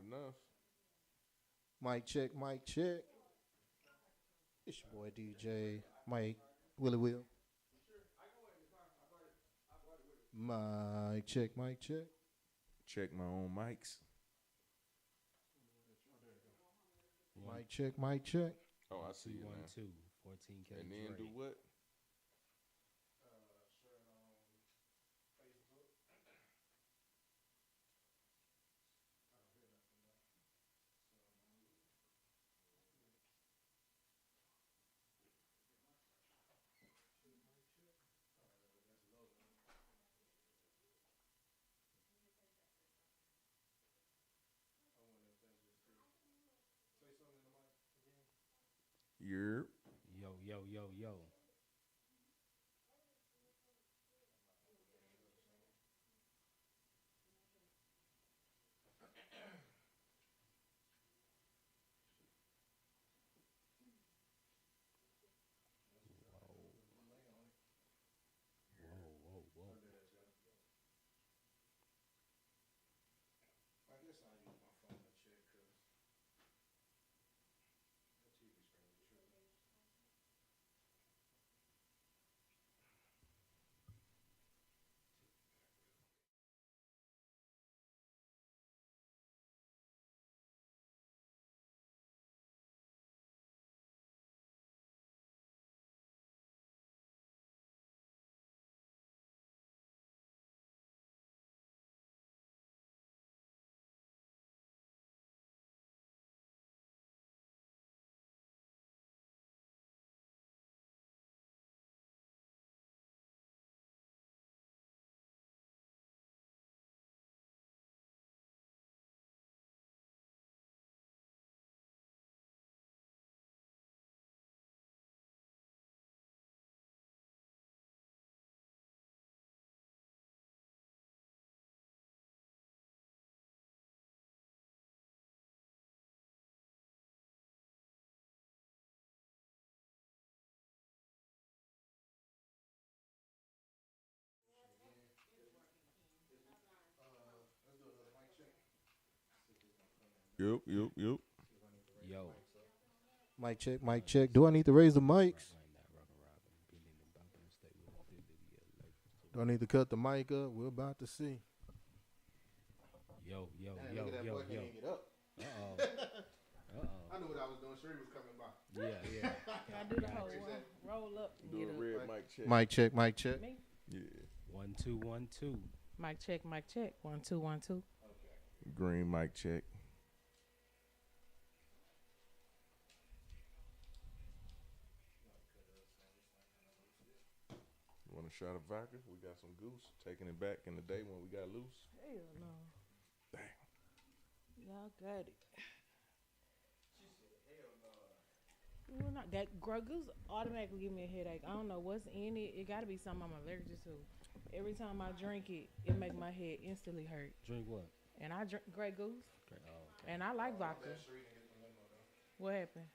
enough. Mic check, mic check. It's your boy DJ Mike Willie Will. Mic check, mic check. Check my own mics. One, Mic check, mic check. Oh, I see two, you one, now. two. 14K And then do Dre. what? You're Yo, yo, yo, yo. Whoa, whoa, whoa. I guess I'll use my phone to check because the TV screen is tripping. Let's do another mic check. See if it's gonna come in better. yup, yup, yup. See if I need to raise Yo. the mics up. Mic check, mic check. Do I need to raise the mics? Do I need to cut the mic up? We're about to see. Yo, yo, Damn, yo, look at that yo, boy yo. can't get up. Uh-oh. Uh-oh. I knew what I was doing. Sheree was coming by. Yeah, yeah. Gotta do the whole roll up and Do get a up. red mic check. Mic check, mic check. Me? Yeah. 1, 2, 1, 2. Mic check, mic check. 1, 2, 1, 2. Green mic check. You want a shot of vodka? We got some goose. Taking it back in the day when we got loose. Hell no. Damn. Y'all got it. Well, not that goose automatically give me a headache. I don't know what's in it. It gotta be something I'm allergic to. Every time I drink it, it make my head instantly hurt. Drink what? And I drink Grey Goose, Oh. and I like vodka. What happened?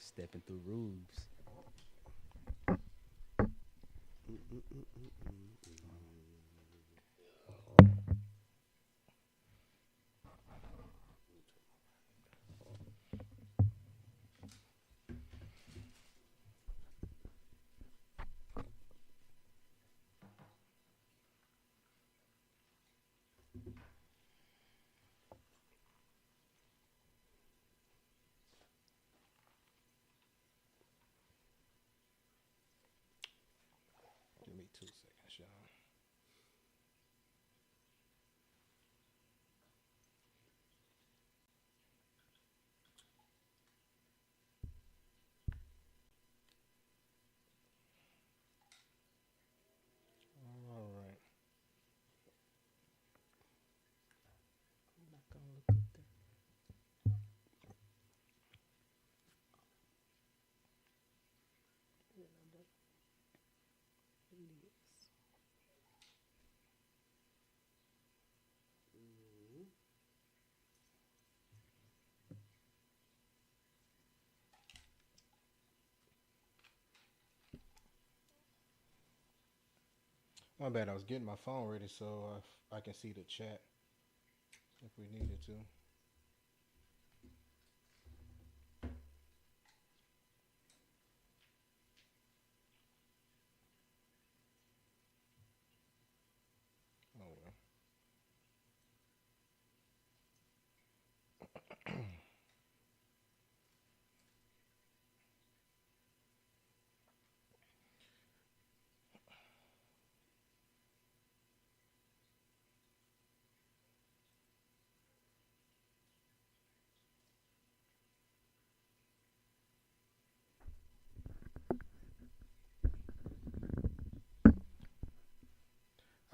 Stepping through roofs. Give me 2 seconds, y'all. All right. I'm not gonna look up there. Is it no double? It is. My bad. I was getting my phone ready so I can see the chat if we needed to. Oh well.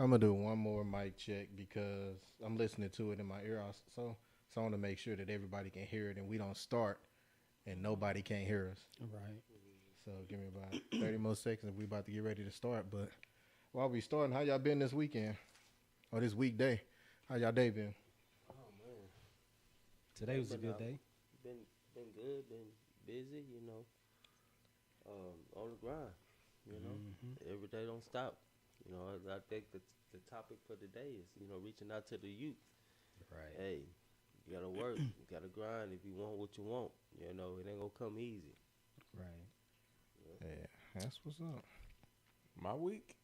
I'm gonna do one more mic check because I'm listening to it in my ear. So I want to make sure that everybody can hear it and we don't start and nobody can't hear us. Right. So give me about 30 more seconds. We about to get ready to start. But while we starting, how y'all been this weekend or this weekday? How y'all day been? Oh man, Today was a good day. been good, been busy, you know. On the grind, you know. Every day don't stop. You know, I think the topic for today is, you know, reaching out to the youth. Right. Hey, you gotta work, you gotta grind if you want what you want. You know, it ain't gonna come easy. Right. Yeah, that's what's up. My week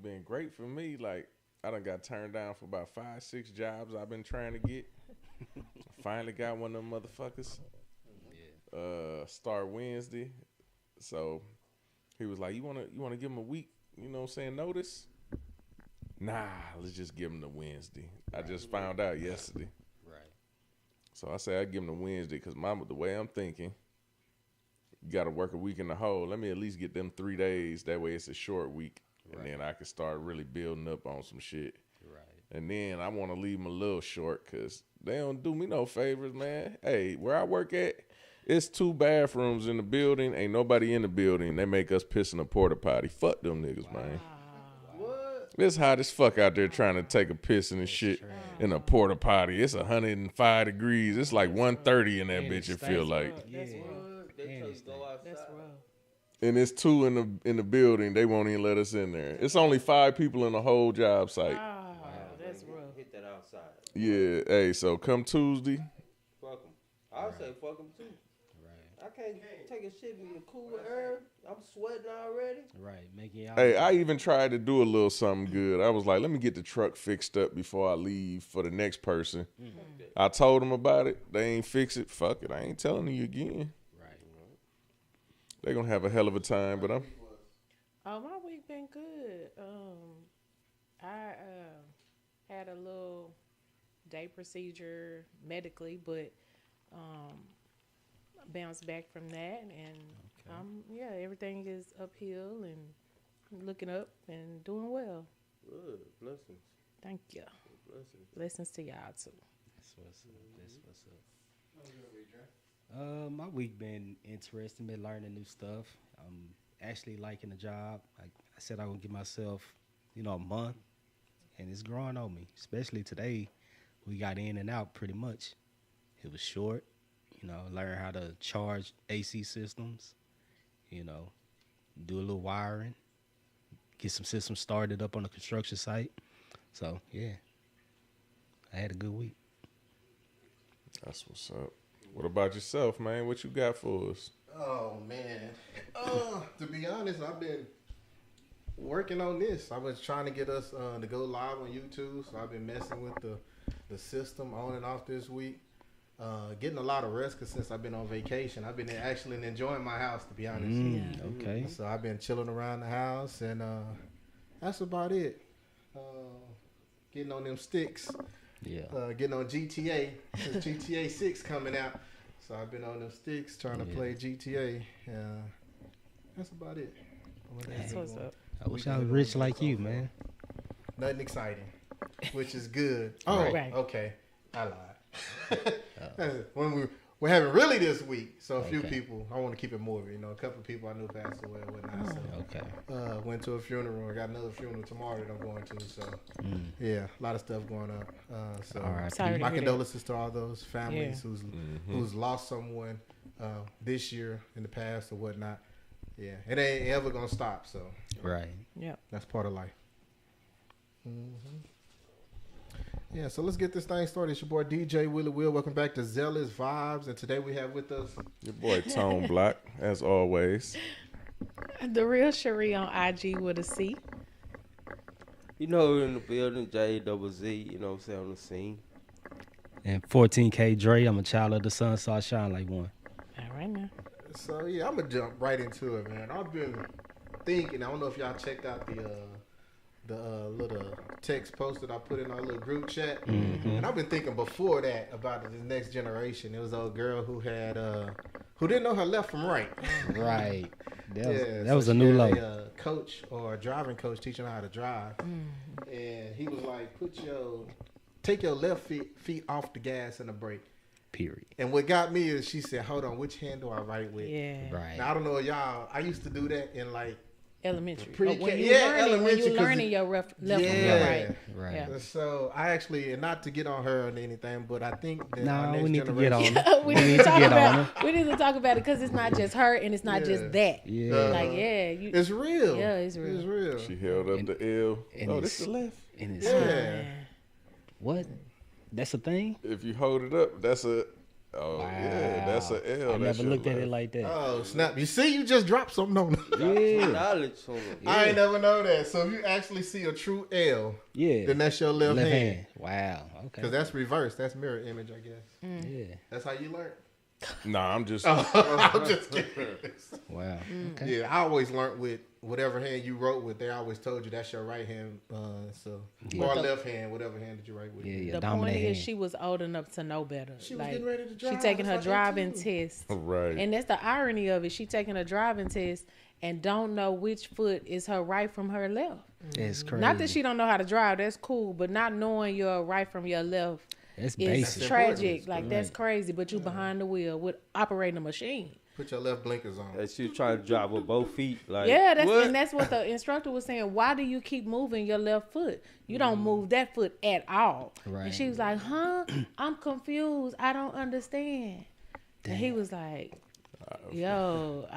been great for me. Like, I done got turned down for about 5-6 jobs I've been trying to get. Finally got one of them motherfuckers. Yeah. Start Wednesday. So he was like, you wanna give him a week, you know what I'm saying, notice? Nah, let's just give him the Wednesday. I just found out yesterday. Right. So I say I give him the Wednesday because the way I'm thinking, you got to work a week in the hole. Let me at least get them 3 days. That way it's a short week. And Right. then I can start really building up on some shit. Right. And then I want to leave them a little short because they don't do me no favors, man. Hey, where I work at, it's 2 bathrooms in the building. Ain't nobody in the building. They make us piss in a porta potty. Fuck them niggas, man. What? It's hot as fuck out there trying to take a piss and shit in a porta potty. It's 105 degrees. It's like 130 in that And bitch. it It feel stinks. like. That's Yeah. rough. What? They And tell you it's go outside. That's rough. And it's 2 in the building. They won't even let us in there. It's only 5 people in the whole job site. Wow, Man, that's hit- rough. Hit that outside. Yeah. Hey, so come Tuesday. Fuck them. I'll say fuck them too. Right. I can't take a shit in the cool air. I'm sweating already. Right. Making y'all. Hey, I even tried to do a little something good. I was like, let me get the truck fixed up before I leave for the next person. I told them about it. They ain't fix it. Fuck it. I ain't telling you again. Right. They gonna have a hell of a time, but I'm. Oh, my week been good. I had a little day procedure medically, but bounced back from that, and yeah, everything is uphill and looking up and doing well. Good. Blessings. Thank you. Blessings. Blessings to y'all too. That's what's up. That's what's up. My week been interesting. Been learning new stuff. I'm actually liking the job. I said I would give myself, a month, and it's growing on me. Especially today, we got in and out pretty much. It was short. You know, learn how to charge AC systems. You know, do a little wiring, get some systems started up on the construction site. So yeah, I had a good week. That's what's up. What about yourself, man? What you got for us? Oh man. To be honest, I've been working on this. I was trying to get us to go live on YouTube, so I've been messing with the system on and off this week. Getting a lot of rest because since I've been on vacation, I've been actually enjoying my house, to be honest. Okay. So I've been chilling around the house, and that's about it. Getting on them sticks. Yeah. Getting on GTA. GTA 6 coming out. So I've been on them sticks trying to play GTA. That's about it. That's what's up. I wish I was rich like you, man. Nothing exciting, which is good. Oh, Right. okay. I lied. We're having really this week. So a few Okay. people, I want to keep it morbid. You know, a couple of people I knew passed away and whatnot. So Okay. went to a funeral. I got another funeral tomorrow that I'm going to. So yeah, a lot of stuff going on. So All right. Sorry to my hear that. condolences to all those families who's lost someone this year in the past or whatnot. Yeah, it ain't ever gonna stop. So Right. Yep. that's part of life. Yeah, so let's get this thing started. It's your boy DJ Willie Will. Welcome back to Zealous Vibes, and today we have with us. Your boy Tone Block, as always. The real Cherie on IG with a C. You know, in the building, J-double-Z, you know what I'm saying, on the scene. And 14K Dre, I'm a child of the sun, so I shine like one. All right now. So yeah, I'm gonna jump right into it, man. I've been thinking. I don't know if y'all checked out the little text post that I put in our little group chat, and I've been thinking before that about the next generation. It was an old girl who had who didn't know her left from right. Right. That so was a she new had low. a coach or a driving coach teaching her how to drive, and he was like, take your left feet off the gas and the brake. Period. And what got me is she said, hold on, which hand do I write with? Yeah. Right. Now I don't know y'all. I used to do that in like Elementary. Pre-K. When you Yeah, learning, when elementary, you 'cause learning your left from your Yeah. right. Right. Yeah. So I actually, and not to get on her or anything, but I think that our No, next we need to get on generation- her. we We need need to to talk get on about. We need to talk about it because it's not just her and it's not Yeah. just that. Yeah. Like you. It's real. Yeah, it's real. It's real. She held up And- the L. and Oh, it's- this the left. And it's Yeah. what? That's a thing? If you hold it up, that's a. Oh yeah, that's a L. I That's never your looked at it left. like that. Oh snap! You see, you just dropped something on. Yeah. Knowledge on it. I ain't never know that. So if you actually see a true L, Yeah. then that's your left, Left hand. hand. Wow. Okay. Because that's reverse. That's mirror image, I guess. Yeah. That's how you learn. Nah, I'm just. I'm just kidding. Wow. Okay. Yeah, I always learned with whatever hand you wrote with. They always told you that's your right hand, or left hand, whatever hand that you write with. Yeah, yeah. The Dominant point is, hand. she was old enough to know better. She was getting ready to drive. She taking her That's like driving 18. test, Right. and that's the irony of it. She taking a driving test and don't know which foot is her right from her left. It's crazy. Not that she don't know how to drive. That's cool, but not knowing your right from your left That's is basic. tragic. Like that's crazy. But you behind the wheel with operating a machine. Put your left blinkers on. That she was trying to drive with both feet. Like, Yeah, what? and that's what the instructor was saying. Why do you keep moving your left foot? You don't move that foot at all. Right. And she was like, huh? I'm confused. I don't understand. And he was like, yo,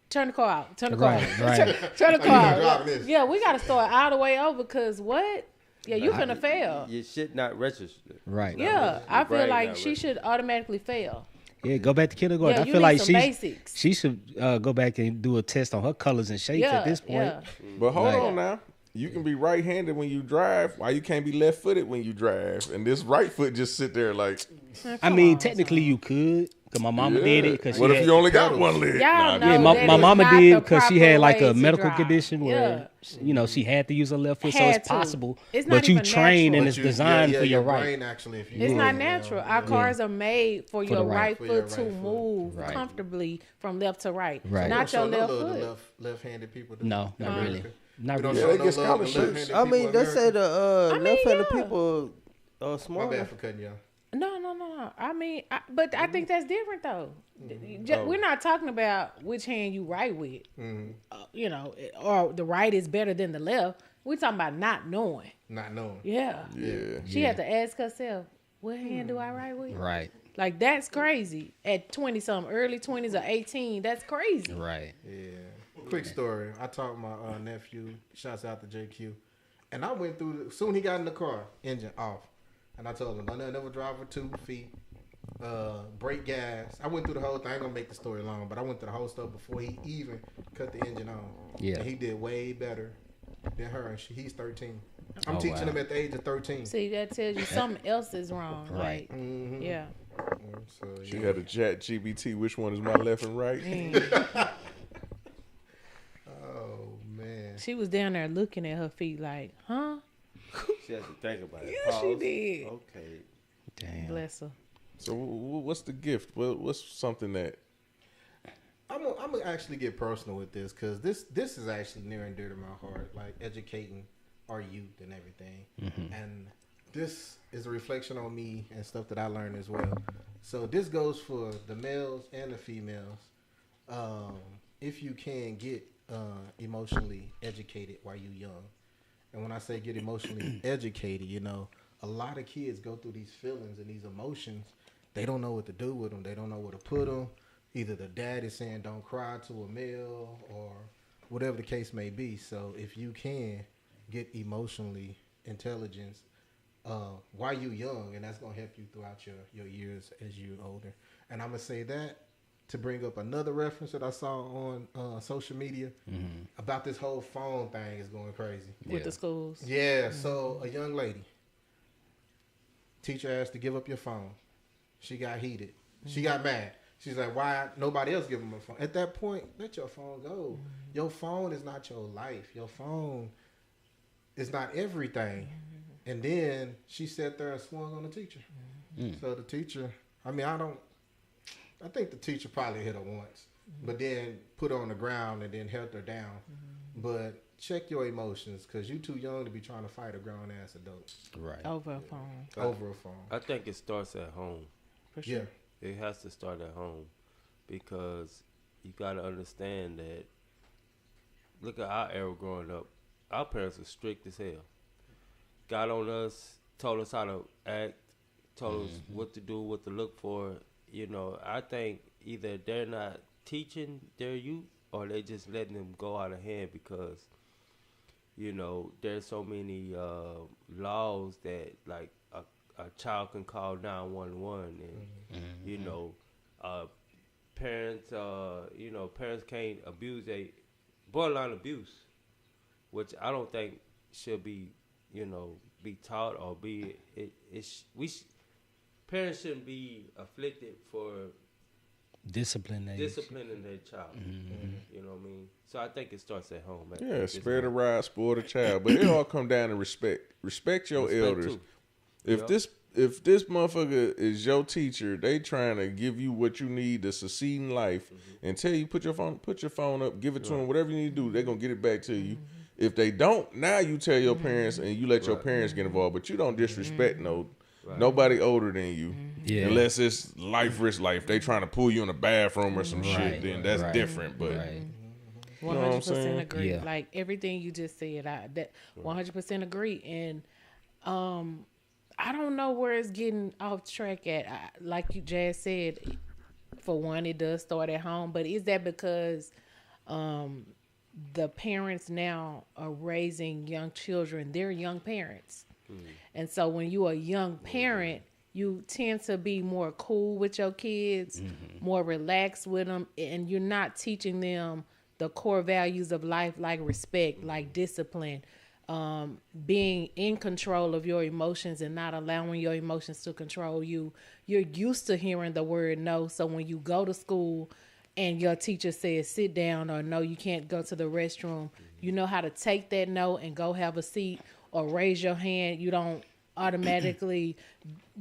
turn the car out. Turn the car Right, out. right. Turn the How you car been out. driving this? Yeah, we got to start all the way over because what? Yeah, you finna fail. Your shit not registered. Right. Yeah, I feel brain like not she ready. should automatically fail. Yeah, go back to kindergarten. Yeah, I you feel need like some basics. she should go back and do a test on her colors and shapes Yeah, at this point. yeah. But hold Right. on now. You can be right-handed when you drive. Why you can't be left-footed when you drive? And this right foot just sit there like. I mean, technically you could, cause my mama yeah. did it. Cause What she if had, you only got pedals. one leg? Y'all know yeah, that my is mama not did the because she proper had like way a to medical drive. condition where you know she had to use her left foot, so Had it's to. possible. It's not But you even train natural. and it's designed for your right. brain actually. If you It's move, not you natural. know, Our cars are made for your the right. right For your foot to right foot. move Right. comfortably from left to right, Right. not your We don't left show no love foot. to left-handed people. Do No, we? not really. Not We don't really. show Yeah, they no get love to scholarships. left-handed I people mean, in they say America. the mean, left-handed yeah. people are My smart. bad for cutting y'all. No. I mean, but I think that's different though. Mm-hmm. We're not talking about which hand you right with, Mm-hmm. you know, or the right is better than the left. We're talking about not knowing. Not knowing. Yeah. Yeah. She had to ask herself, what hand do I write with? Right. Like, that's crazy. At 20-something, early 20s or 18, that's crazy. Right. Yeah. Quick story. I taught my nephew, shouts out to JQ, and I went through, soon he got in the car, engine off. And I told him, never drive with 2 feet, brake gas. I went through the whole thing. I ain't going to make the story long, but I went through the whole stuff before he even cut the engine on. Yeah. And he did way better than her, and he's 13. I'm Oh, teaching wow. him at the age of 13. See, that tells you something else is wrong. Right. Like, Mhm. yeah. So, She yeah. had a chat GBT. Which one is my left and right? Oh, man. She was down there looking at her feet like, huh? She has to think about it. Yeah, she did. Okay. Damn. Bless her. So what's the gift? What's something that? I'm gonna actually get personal with this because this is actually near and dear to my heart, like educating our youth and everything. And this is a reflection on me and stuff that I learned as well. So this goes for the males and the females. If you can get emotionally educated while you're young, and when I say get emotionally educated, you know, a lot of kids go through these feelings and these emotions. They don't know what to do with them. They don't know where to put them. Either the dad is saying don't cry to a male or whatever the case may be. So if you can get emotionally intelligence while you're young, and that's going to help you throughout your years as you're older. And I'm going to say that to bring up another reference that I saw on social media about this whole phone thing is going crazy. With Yeah. the schools. Yeah, so a young lady, teacher asked to give up your phone. She got heated. She got mad. She's like, why nobody else give them a phone? At that point, let your phone go. Your phone is not your life. Your phone is not everything. And then she sat there and swung on the teacher. So the teacher, I think the teacher probably hit her once, but then put her on the ground and then held her down. But check your emotions because you're too young to be trying to fight a grown-ass adult Right. Over a phone. over a phone. I think it starts at home. For sure. Yeah. It has to start at home because you got to understand that. Look at our era growing up. Our parents were strict as hell. Got on us, told us how to act, told us what to do, what to look for. You know, I think either they're not teaching their youth or they just letting them go out of hand because, you know, there's so many laws that like a child can call 911 and you know, parents parents can't abuse borderline abuse, which I don't think should be, you know, be taught or be parents shouldn't be afflicted for Discipline. disciplining their child. You know what I mean? So I think it starts at home. Yeah, spare the rod, spoil the child. But it all come down to respect. Respect your elders. Too. If Yep. this motherfucker is your teacher, they trying to give you what you need to succeed in life and tell you put your phone up, give it to them, whatever you need to do, they're gonna get it back to you. If they don't, now you tell your parents and you let your parents get involved, but you don't disrespect nobody older than you. Yeah. Unless it's life risk life. They trying to pull you in the bathroom or some shit, Right. then that's Right. different. But Right. know what I'm 100% saying? agree. Yeah. Like everything you just said, that 100% agree. And I don't know where it's getting off track at. Like you just said, for one, it does start at home. But is that because the parents now are raising young children? They're young parents. And so when you're a young parent, you tend to be more cool with your kids, more relaxed with them, and you're not teaching them the core values of life, like respect, like discipline, being in control of your emotions and not allowing your emotions to control you. You're used to hearing the word no. So when you go to school and your teacher says sit down or no, you can't go to the restroom, you know how to take that no and go have a seat or raise your hand. You don't automatically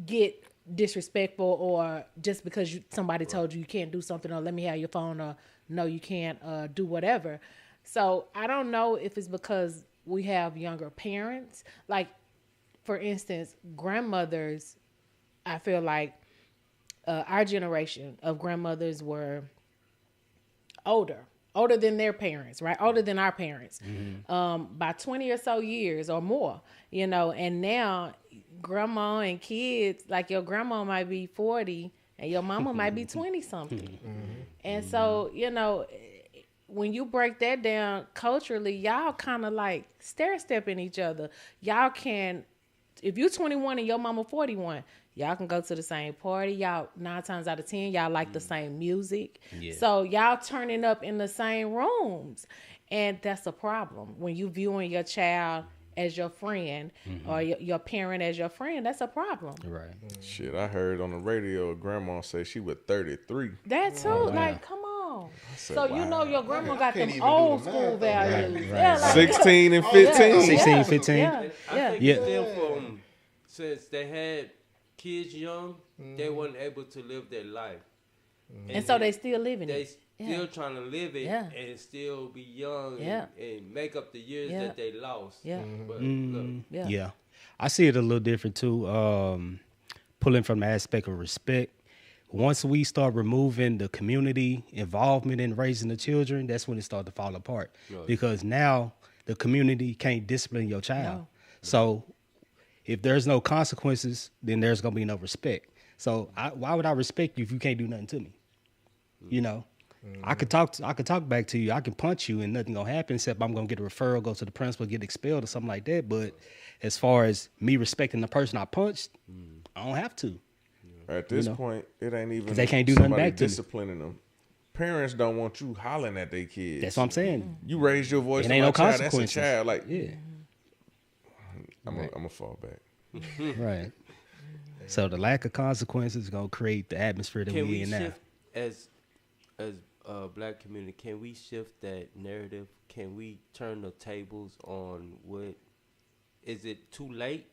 get disrespectful or just because somebody told you can't do something or let me have your phone or no, you can't do whatever. So I don't know if it's because we have younger parents. Like, for instance, grandmothers, I feel like our generation of grandmothers were older. older than their parents, right? Older than our parents, by 20 or so years or more, you know. And now, grandma and kids, like your grandma might be 40 and your mama might be 20 something, and so you know. When you break that down culturally, y'all kind of like stair stepping each other. Y'all can, if you're 21 and your mama 41, y'all can go to the same party. Y'all 9 times out of 10, y'all like the same music. Yeah. So y'all turning up in the same rooms, and that's a problem when you viewing your child as your friend or your parent as your friend. That's a problem. Right. Shit, I heard on the radio a grandma say she was 33. That too, like, come on. said, So you know your grandma I got can't them even do old the school math. values. Right, Yeah, right. like, 16 and 15. 16, 15. Yeah, I yeah. think Yeah. it's them from since they had kids young, they weren't able to live their life, And so they still living they it. still trying to live it Yeah. and still be young Yeah. and make up the years Yeah. that they lost. Yeah. But look, Yeah. Yeah. I see it a little different too. Pulling from the aspect of respect. Once we start removing the community involvement in raising the children, that's when it starts to fall apart. Right. Because now the community can't discipline your child. No. So if there's no consequences, then there's gonna be no respect. So why would I respect you if you can't do nothing to me? You know, I could talk back to you. I can punch you and nothing gonna happen except I'm gonna get a referral, go to the principal, get expelled or something like that. But as far as me respecting the person I punched, I don't have to. At this You know? point, it ain't even they can't do nothing somebody back to me. disciplining them. Parents don't want you hollering at their kids. That's what I'm saying. You raise your voice It to ain't my no child, that's a consequences. child. Like, Yeah, I'm gonna fall back. right. So the lack of consequences is gonna create the atmosphere that can we we in now. shift as black community? Can we shift that narrative? Can we turn the tables on what? Is it too late?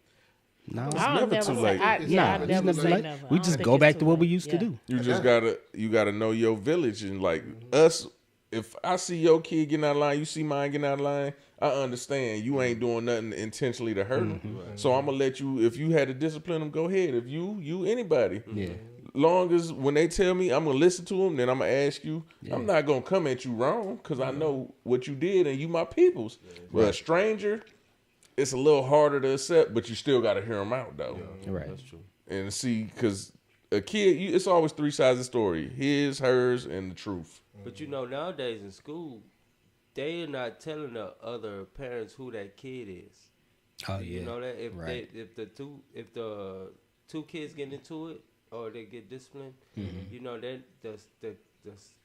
No, I'll never too say- late. I, It's yeah, never- I'd it's never never say late. never. I we don't just think go it's back too to what we late. used to Yeah. do. You just gotta know your village and like us. If I see your kid getting out of line, you see mine getting out of line. I understand you ain't doing nothing intentionally to hurt them. So I'm gonna let you. If you had to discipline them, go ahead. If you anybody, Yeah. long as when they tell me, I'm gonna listen to them. Then I'm gonna ask you. Yeah. I'm not gonna come at you wrong because I know what you did and you my peoples. But a stranger, it's a little harder to accept, but you still gotta hear them out though. Right. That's true. And see, because a kid, it's always 3 sides of the story: his, hers, and the truth. But you know, nowadays in school, they are not telling the other parents who that kid is. Oh You yeah. know that if Right. if the two kids get into it or they get disciplined, you know that the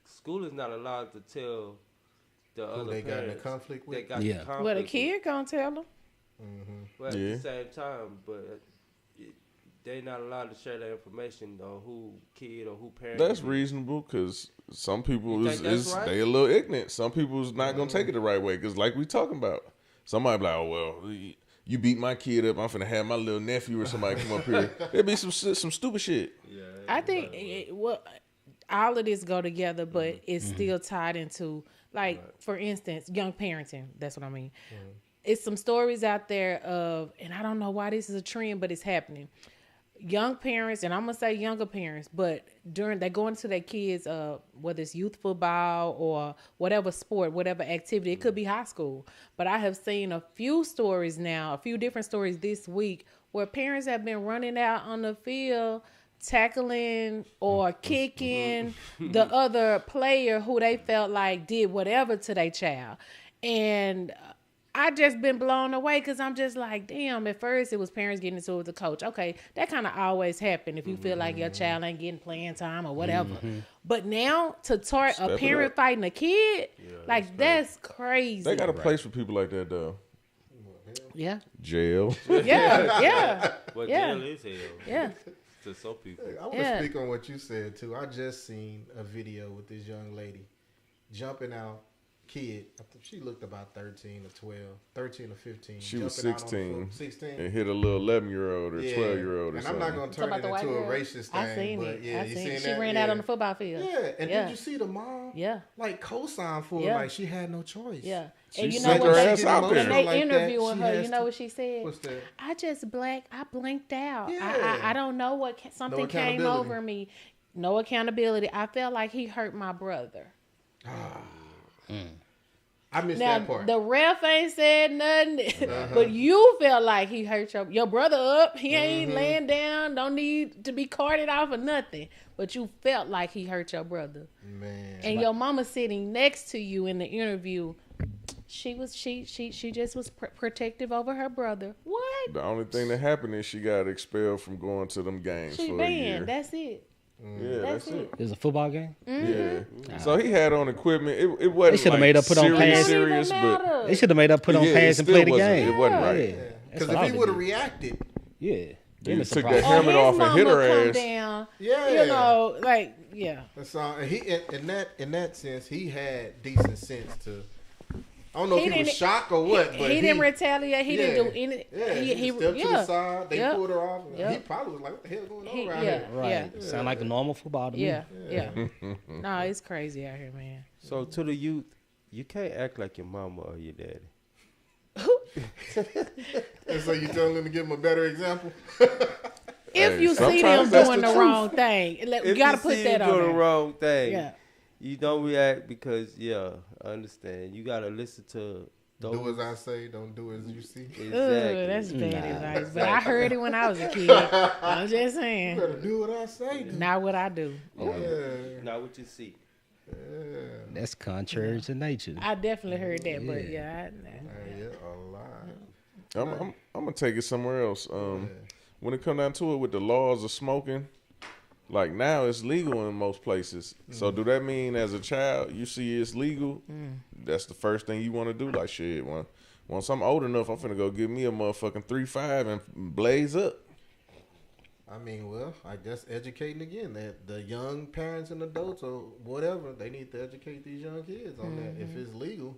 school is not allowed to tell the Who other they got in a parents conflict with? they got Yeah. the conflict Well, the with. kid gonna tell them. But at Yeah. the same time, they're not allowed to share that information on who kid or who parent. That's it is. reasonable because some people You is, think that's is right? they a little ignorant. Some people's not gonna take it the right way because, like we talking about, somebody be like, oh well, you beat my kid up. I'm finna have my little nephew or somebody come up here. There'd be some stupid shit. I think all of this go together, but it's still tied into, like, for instance, young parenting. That's what I mean. It's some stories out there of, and I don't know why this is a trend, but it's happening. Young parents, and I'm gonna say younger parents, but they go into their kids, whether it's youth football or whatever sport, whatever activity, it could be high school. But I have seen a few different stories this week where parents have been running out on the field, tackling or kicking the other player who they felt like did whatever to their child. And I just been blown away because I'm just like, damn, at first it was parents getting into it with the coach. Okay, that kind of always happen if you feel like your child ain't getting playing time or whatever. But now to Step a it parent up. fighting a kid, like that's crazy. They got a place for people like that though. Yeah, Jail. yeah, Well, Yeah. jail is hell. yeah. To some people. I want to Yeah. speak on what you said too. I just seen a video with this young lady jumping out. Kid, I think she looked about 13 or 12, 13 or 15. She was jumping out on the 16 floor. 16. and hit a little 11-year-old or 12-year-old or And something. I'm not gonna Talk turn about it the white into a girl. racist thing. I seen but it. Yeah, I you seen seen it. She that? ran out on the football field. Yeah, and Yeah. did you see the mom? Yeah. Like co-sign for Yeah. her, like she had no choice. Yeah. She And you know sent what her they ass out there. when they Like that, interviewing she her, has you know to- what she said? What's that? I blinked out. Yeah. I don't know something came accountability. over me. No accountability. I felt like he hurt my brother. I missed Now that part. the ref ain't said nothing, but you felt like he hurt your brother up. He ain't laying down. Don't need to be carted off or nothing. But you felt like he hurt your brother, Man. and your mama sitting next to you in the interview. She just was protective over her brother. What? The only thing that happened is she got expelled from going to them games She for a year. banned. That's it. Yeah, that's it. It was a football game. Yeah. So he had on equipment. It wasn't They shoulda like made her put on serious, pants. serious, but They should have made up put on Yeah, it pads and still play the wasn't- game. it wasn't right. Yeah. Because if he would have reacted, Yeah. Then he it's a took problem. that helmet off and hit her come ass. down. Yeah. You know, like, yeah. that's all. And he in that sense, he had decent sense to. I don't know if he was didn't- shocked or what, but he didn't retaliate. He didn't do any. Yeah, he stepped to the side. They pulled her off. And He probably was like, "What the hell going on around here?" Right. Sound like a normal football to me. Yeah. No, it's crazy out here, man. So to the youth, you can't act like your mama or your daddy. And so you telling them to give him a better example? If Hey, you see sometimes them that's doing the the truth. wrong thing, you gotta put that on doing the there. wrong thing. Yeah. You don't react because I understand. You gotta listen to those. Do as I say, don't do as you see. Exactly. Ooh, that's bad advice. But I heard it when I was a kid. I'm just You saying, better do what I say. Do. not what I do. Yeah. Not what you see. That's contrary to nature. I definitely heard that, but yeah, Yeah, a lot. I'm gonna take it somewhere else. When it come down to it, with the laws of smoking, like now it's legal in most places. So do that mean as a child you see it's legal? That's the first thing you want to do? Like shit, once I'm old enough, I'm finna go give me a motherfucking 3-5 and blaze up. I mean, well, I guess educating again. That the young parents and adults or whatever, they need to educate these young kids on that. If it's legal,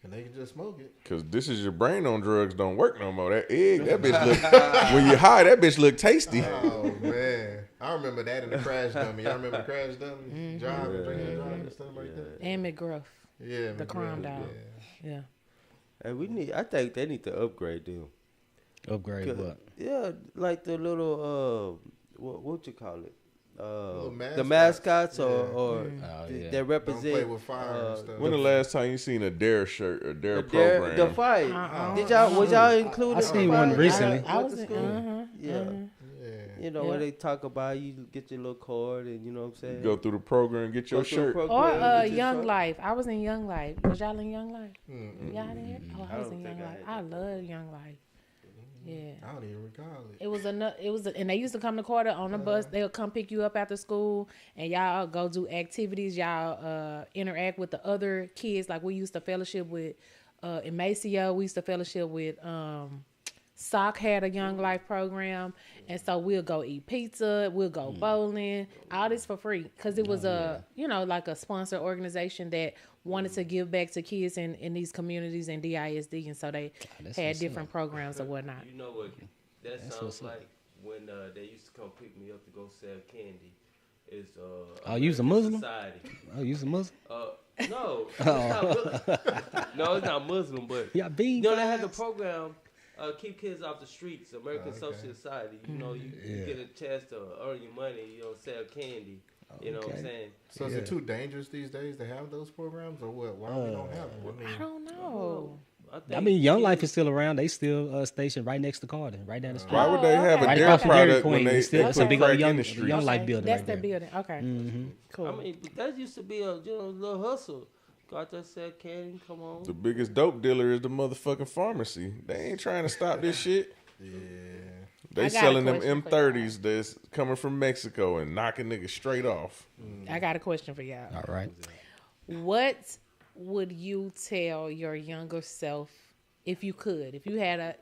and they can just smoke it. Cause this is your brain on drugs don't work no more. That egg, that bitch look when you high, that bitch look tasty. Oh man, I remember that in the Crash Dummy. I remember the Crash Dummy driving, drinking, driving, and stuff like that. and McGruff, Yeah, the crime dog. Yeah. And I think they need to upgrade them. Upgrade what? Yeah, like the little what you call it? The mascots. mascots or Oh, yeah. that Don't represent play with fire and stuff. When the last time you seen a Dare shirt or Dare the program? the fight. Was y'all included? I in seen the one fight? recently. I Went was to in, school? Yeah. Yeah. You know, Yeah. where they talk about you get your little card and you know what I'm saying? Go through the program, get your Go through the shirt. program, Or get your Young shirt. Life. I was in Young Life. Was y'all in Young Life? Y'all there? Oh, I was don't in Young think I Life. had I love Young Life. Yeah. I don't even recall it. It was, and they used to come to Carter on the bus. They'll come pick you up after school, and y'all go do activities. Y'all interact with the other kids. Like we used to fellowship with in Maceo. We used to fellowship with SOC had a Young Life program, and so we'll go eat pizza. We'll go bowling. All this for free because it was like a sponsor organization that wanted to give back to kids in these communities in DISD, and so they had different programs or whatnot. You know what? That That's sounds what's up. like when they used to come pick me up to go sell candy. It's Oh, you was a American Muslim? Society. Oh, you a Muslim? No, it's not Muslim. No, it's not Muslim, but Yeah, bean you know they had the pies. program. Keep kids off the streets, American Social Society. You know, you get a chance to earn your money. You know, sell candy. You know what I'm Okay. saying? So is it too dangerous these days to have those programs, or what? Why we don't have them? I don't know. I mean, Young Life is still around. They still stationed right next to Carter, right down the street. Why would they have okay. a Right Dare across from Dairy product when Queen. they It's still- it's a put big old crack young- in the streets? young life building That's right their there. building. Okay. Cool. I mean, but that used to be a little hustle. Go out there, sell candy. Come on. The biggest dope dealer is the motherfucking pharmacy. They ain't trying to stop this shit. Yeah. They I got a selling them question for M30s that's coming from Mexico and knocking niggas straight off. I got a question for y'all. All right. What would you tell your younger self if you could? If you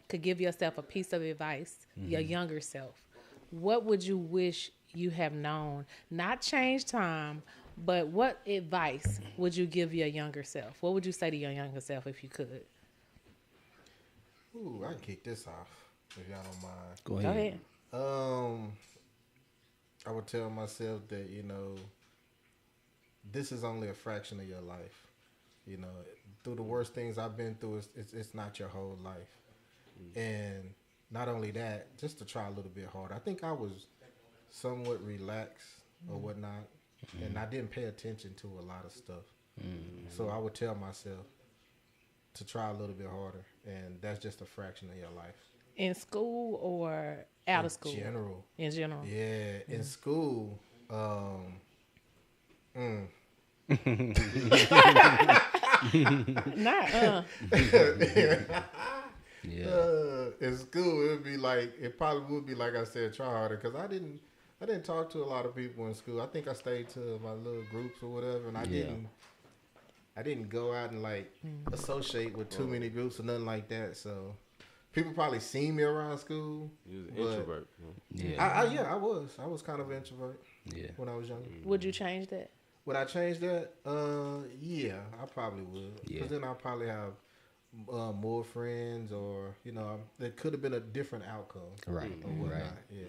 could give yourself a piece of advice, your younger self, what would you wish you have known? Not change time, but what advice would you give your younger self? What would you say to your younger self if you could? Ooh, I can kick this off if y'all don't mind. Go Go ahead. ahead. I would tell myself that, this is only a fraction of your life. Through the worst things I've been through, it's not your whole life. And not only that, just to try a little bit harder. I think I was somewhat relaxed or whatnot, and I didn't pay attention to a lot of stuff. So I would tell myself to try a little bit harder, and that's just a fraction of your life. In school or out of school? General. In general. Yeah, in school, Not Yeah. in school it probably would be like I said, try harder, because I didn't talk to a lot of people in school. I think I stayed to my little groups or whatever, and I didn't go out and like associate with too many groups or nothing like that. So people probably seen me around school. You was an but introvert. Yeah. I was kind of an introvert Yeah. when I was younger. Would you change that? Would I change that? Yeah, I probably would. Yeah. Because then I'll probably have more friends, or there could have been a different outcome. Right. Or whatnot. Right. Yeah.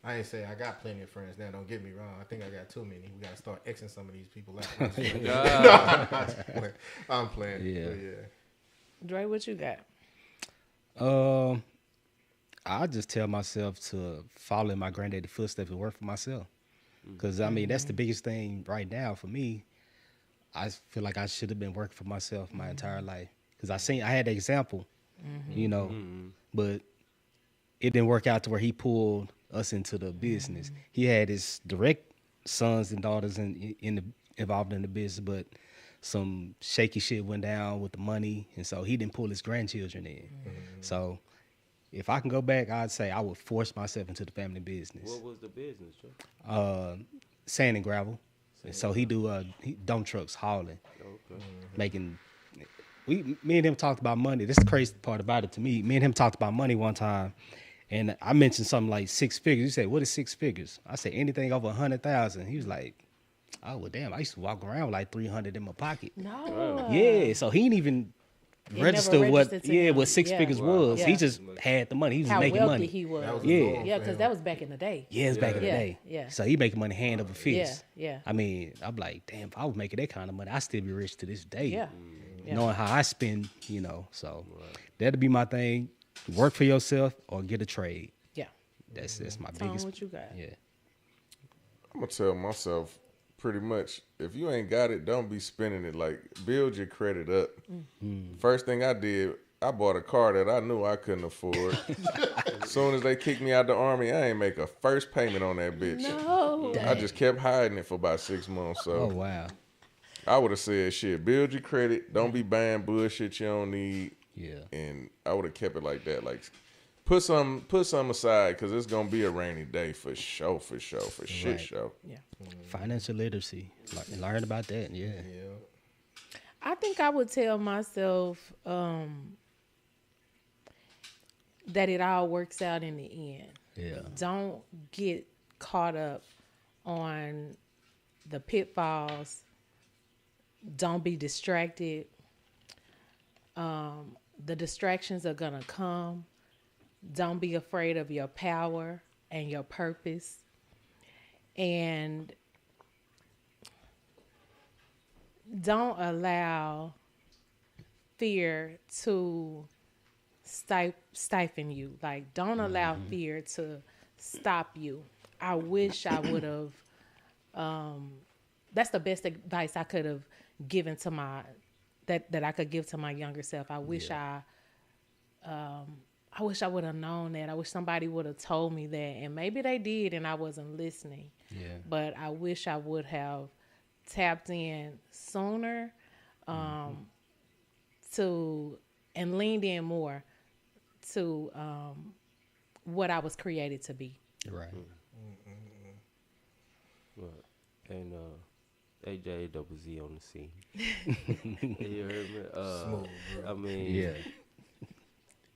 I ain't say I got plenty of friends now. Don't get me wrong. I think I got too many. We got to start Xing some of these people out. No, I'm playing. Yeah. But yeah. Dre, what you got? I just tell myself to follow in my granddaddy's footsteps and work for myself. Because, I mean, that's the biggest thing right now for me. I feel like I should have been working for myself my entire life. Because I had the example, but it didn't work out to where he pulled us into the business. He had his direct sons and daughters involved in the business, but some shaky shit went down with the money, and so he didn't pull his grandchildren in. So if I can go back, I'd say I would force myself into the family business. What was the business, Joe? Sand and gravel. And so he dump trucks hauling, Okay. making. Me and him talked about money. This is the crazy part about it to me. Me and him talked about money one time, and I mentioned something like 6 figures. He said, "What is 6 figures?" I said, "Anything over 100,000." He was like, "Oh well, damn! I used to walk around with like 300 in my pocket." No. Yeah, so he didn't even It register never what registered to him. what 6 Yeah. figures Wow. was. Yeah. He just had the money. He was How making wealthy money. he was. That was Yeah. the norm Yeah, for because him. that was back in the day. Yeah, it's back in the Yeah, day. yeah. So he making money hand over fist. Yeah. I mean, I'm like, damn, if I was making that kind of money, I'd still be rich to this day. Yeah. Yeah. Knowing how I spend, So that'd be my thing. Work for yourself or get a trade. Yeah. That's my Tone, biggest. what you got? Yeah. I'm gonna tell myself pretty much, if you ain't got it, don't be spending it. Like, build your credit up. First thing I did, I bought a car that I knew I couldn't afford. As soon as they kicked me out the Army, I ain't make a first payment on that bitch. No. I just kept hiding it for about 6 months. So Oh wow. I would have said, shit, build your credit. Don't be buying bullshit you don't need. Yeah. And I would have kept it like that. Like, put some aside, because it's going to be a rainy day for sure, for shit Right. show. Yeah. Financial literacy. Learn about that. Yeah. Yeah. I think I would tell myself that it all works out in the end. Yeah. Don't get caught up on the pitfalls. Don't be distracted. The distractions are going to come. Don't be afraid of your power and your purpose. And don't allow fear to stifle you. Like, don't allow fear to stop you. I wish I would have. That's the best advice I could have given to that I could give to my younger self. I wish I wish I would have known that. I wish somebody would have told me that, and maybe they did, and I wasn't listening. Yeah. But I wish I would have tapped in sooner, and leaned in more to what I was created to be. Right. Right. And AJ on the scene. You heard me? Smooth, bro. I mean, Yeah.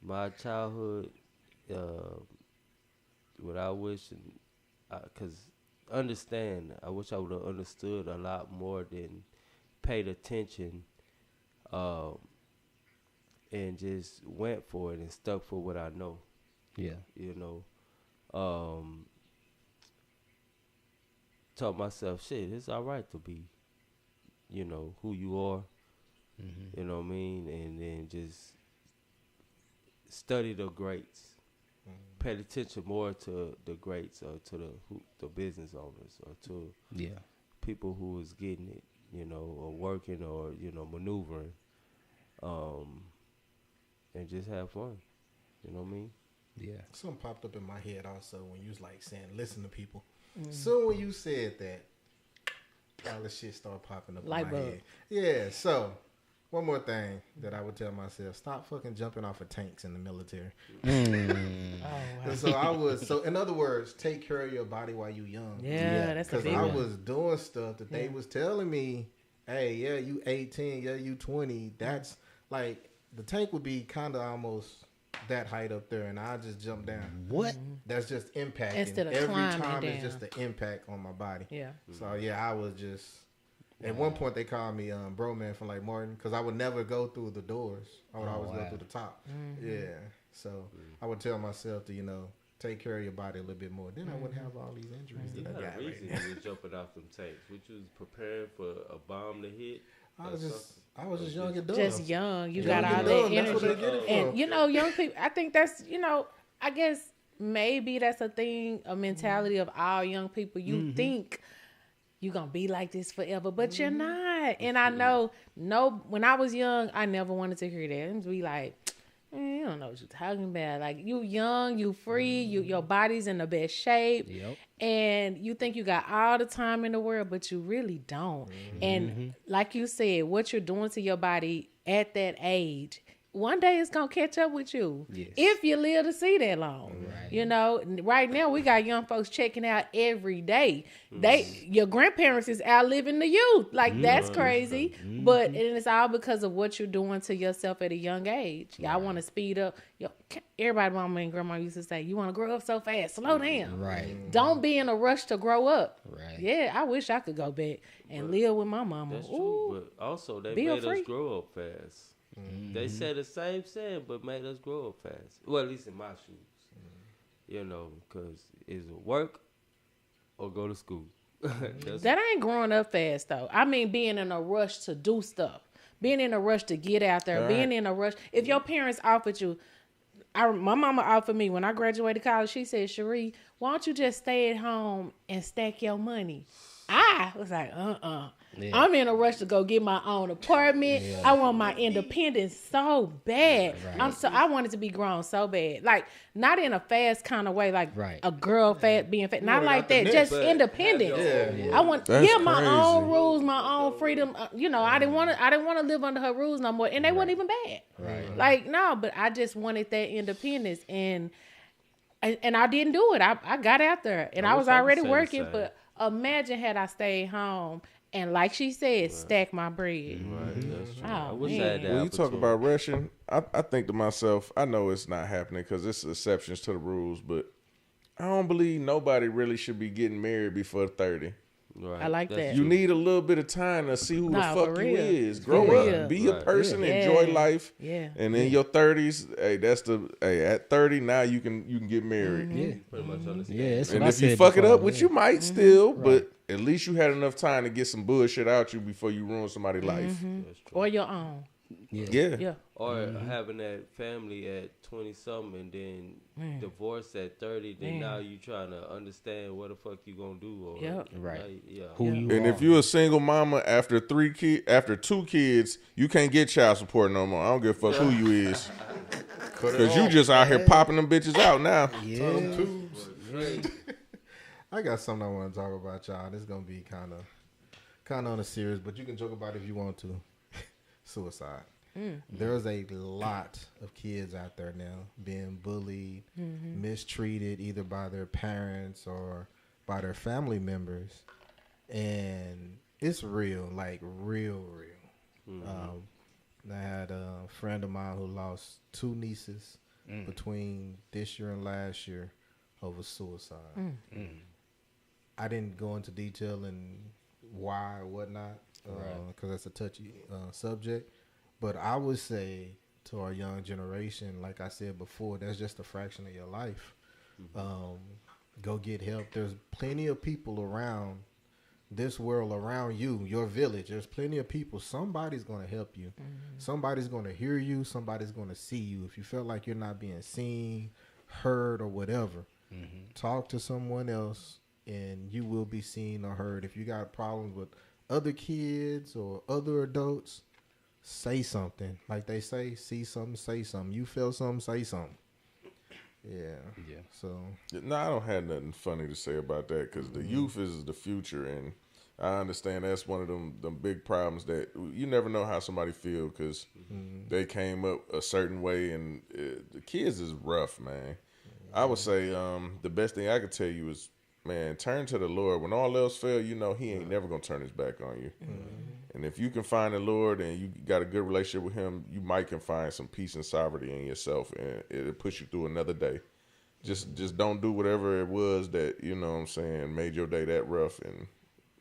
my childhood, what I wish, because understand, I wish I would have understood a lot more than paid attention, and just went for it and stuck for what I know. Yeah. Taught myself, shit, it's all right to be, who you are. You know what I mean? And then just study the greats. Pay attention more to the greats, or to the business owners, or to Yeah. people who was getting it. you know, or working or, you know, maneuvering, and just have fun. You know what I mean? Yeah. Something popped up in my head also when you was like saying, listen to people. So when you said that, all this shit started popping up Light in my bulb. head. Yeah, so one more thing that I would tell myself, stop fucking jumping off of tanks in the military. Oh, wow. And so in other words, take care of your body while you young. Yeah, that's a Because big I one. was doing stuff that they was telling me, hey, yeah, you 18, yeah, you 20. That's like, the tank would be kind of almost that height up there, and I just jump down. What? That's just impacting. Instead of Every climbing time down. it's just the impact on my body. Yeah. So yeah, I was just. At one point, they called me bro man from like Martin because I would never go through the doors. I would always go through the top. Yeah. So I would tell myself to take care of your body a little bit more. Then I wouldn't have all these injuries You that I had got a right reason now. you was jumping off them tanks. Which was preparing for a bomb to hit. I or was something. just young and dumb. Just young. You Young got and all dumb. that That's where energy. they get it And from. young people, I think that's, I guess maybe that's a thing, a mentality of all young people. You think you're going to be like this forever, but you're not. And I know, when I was young, I never wanted to hear that. It would be like, you don't know what you're talking about. Like, you young, you free, your body's in the best shape. Yep. And you think you got all the time in the world, but you really don't. And like you said, what you're doing to your body at that age, one day it's going to catch up with you. Yes. If you live to see that long. Right. Right now we got young folks checking out every day. Your grandparents is outliving the youth. Like, that's crazy. But and it's all because of what you're doing to yourself at a young age. Y'all want to speed up. Everybody, mama and grandma used to say, you want to grow up so fast, slow down. Right. Don't be in a rush to grow up. Right. Yeah, I wish I could go back and live with my mama. That's Ooh. true. But also, they Be made free. us grow up fast. They said the same saying, but made us grow up fast. Well, at least in my shoes. Because is it work or go to school? That's That ain't growing up fast, though. I mean, being in a rush to do stuff, being in a rush to get out there, All being right. in a rush. If your parents offered you, my mama offered me when I graduated college, she said, Cherie, why don't you just stay at home and stack your money? I was like, Yeah. I'm in a rush to go get my own apartment. I want my independence so bad. Right. I wanted to be grown so bad. Like, not in a fast kind of way, like Right. a girl being fat. Not wanted like out the that. nest, Just but independence. have your Yeah. I want That's my own crazy. rules, my own freedom. I didn't want to live under her rules no more, and they weren't even bad. Right. Like, no, but I just wanted that independence, and I didn't do it. I got out there, and I was wish I could already say the working. same. But imagine had I stayed home and, like she said, stack my bread. right. That's true. Oh, I wish I man. had that When you talk opportunity. about rushing, I think to myself, I know it's not happening because it's exceptions to the rules, but I don't believe nobody really should be getting married before 30. Right. I like That's that. You true. need a little bit of time to see who Nah, the for fuck you real. is. For Grow real. up, be a Right. person, Yeah. enjoy life. Yeah. And in your 30s, at 30 now you can get married. Yeah. Pretty much understand. Yeah. That's what And I if you said fuck it before, up, which yeah. you might still, but at least you had enough time to get some bullshit out you before you ruin somebody's life. That's true. Or your own. Yeah. Yeah. Or having that family at 20-something and then divorce at 30, then Man. now you trying to understand what the fuck you gonna do. Or, Yep. Right. like, yeah. Who you And are. if you're a single mama after 2 kids, you can't get child support no more. I don't give a fuck who you is. Because you just out here popping them bitches out now. Yeah. I got something I want to talk about, y'all. This is gonna be kind of on a serious, but you can joke about it if you want to. Suicide. There's a lot of kids out there now being bullied, mistreated either by their parents or by their family members, and it's real, like real. I had a friend of mine who lost 2 nieces between this year and last year over suicide. I didn't go into detail and why or whatnot, because that's a touchy subject. But I would say to our young generation, like I said before, that's just a fraction of your life. Go get help. There's plenty of people around this world, around you, your village. There's plenty of people. Somebody's going to help you. Somebody's going to hear you. Somebody's going to see you. If you feel like you're not being seen, heard, or whatever, talk to someone else and you will be seen or heard. If you got problems with other kids or other adults, say something. Like they say, see something, say something. You feel something, say something. Yeah. Yeah. So No, I don't have nothing funny to say about that because the youth is the future, and I understand that's one of them big problems that you never know how somebody feel because they came up a certain way, and the kids is rough, man. I would say the best thing I could tell you is, man, turn to the Lord. When all else fail, you know He ain't never gonna turn His back on you. And if you can find the Lord and you got a good relationship with Him, you might can find some peace and sovereignty in yourself, and it'll push you through another day. Just don't do whatever it was that, you know what I'm saying, made your day that rough, and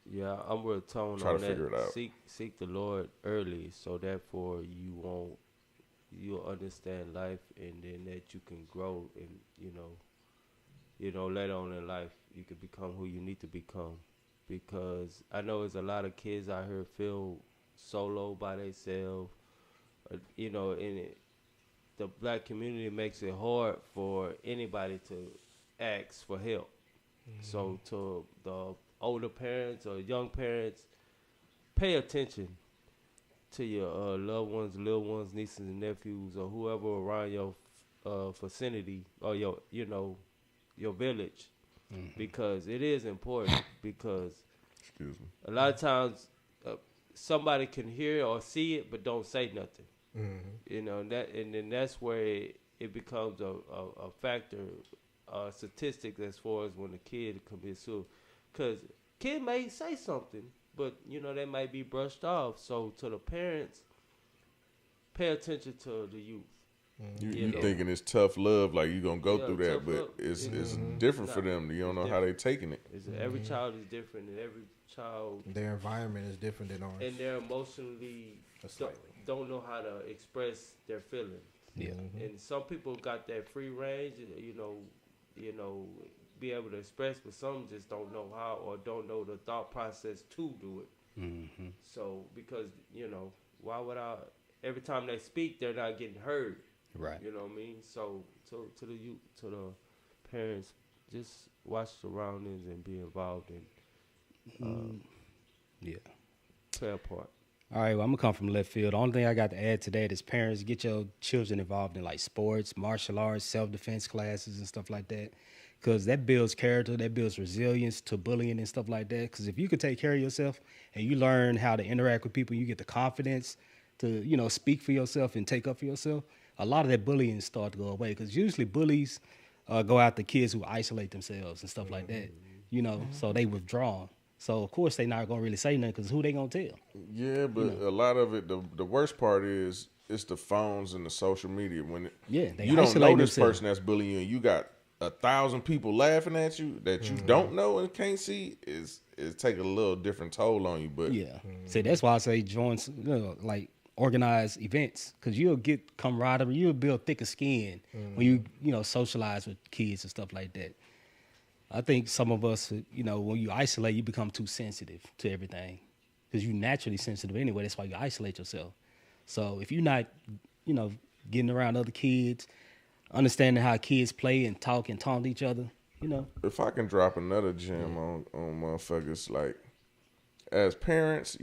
Yeah, I'm with Tone Try on to figure that. it out. Seek the Lord early, so therefore you'll understand life, and then that you can grow, and later on in life you can become who you need to become. Because I know there's a lot of kids out here feel solo by themselves, and the black community makes it hard for anybody to ask for help. So to the older parents or young parents, pay attention to your loved ones, little ones, nieces and nephews, or whoever around your vicinity or your village, because it is important. Because excuse me. a lot of times somebody can hear or see it but don't say nothing. And then that's where it becomes a factor, statistic as far as when a kid commits suicide. Because kid may say something, but they might be brushed off. So to the parents, pay attention to the youth. You thinking it's tough love, like you gonna go Yeah, through that, tough but love. it's different for them. You don't know how they taking it. Every child is different, and every child their environment is different than ours. and they're emotionally Slightly. don't know how to express their feelings. Yeah. And some people got that free range, be able to express, but some just don't know how or don't know the thought process to do it. Mm-hmm. So because why would I? Every time they speak, they're not getting heard. Right. You know what I mean? So to the youth, to the parents, just watch surroundings and be involved in Yeah. play a part. All right, well, I'm gonna come from left field. The only thing I got to add to that is parents, get your children involved in like sports, martial arts, self-defense classes and stuff like that, because that builds character, that builds resilience to bullying and stuff like that. Because if you can take care of yourself and you learn how to interact with people, you get the confidence to speak for yourself and take up for yourself. A lot of that bullying start to go away, because usually bullies go after kids who isolate themselves and stuff like that. So they withdraw. So of course they not gonna really say nothing, because who they gonna tell? Yeah, but a lot of it, the worst part is it's the phones and the social media. When They you don't know isolate this themselves. person that's bullying you, and you got 1,000 people laughing at you that you don't know and can't see, is taking a little different toll on you. But Yeah. See, that's why I say join, like organized events, because you'll get camaraderie, you'll build thicker skin when you socialize with kids and stuff like that. I think some of us, when you isolate, you become too sensitive to everything, because you're naturally sensitive anyway. That's why you isolate yourself. So if you're not, getting around other kids, understanding how kids play and talk and taunt each other, if I can drop another gem on motherfuckers, like as parents,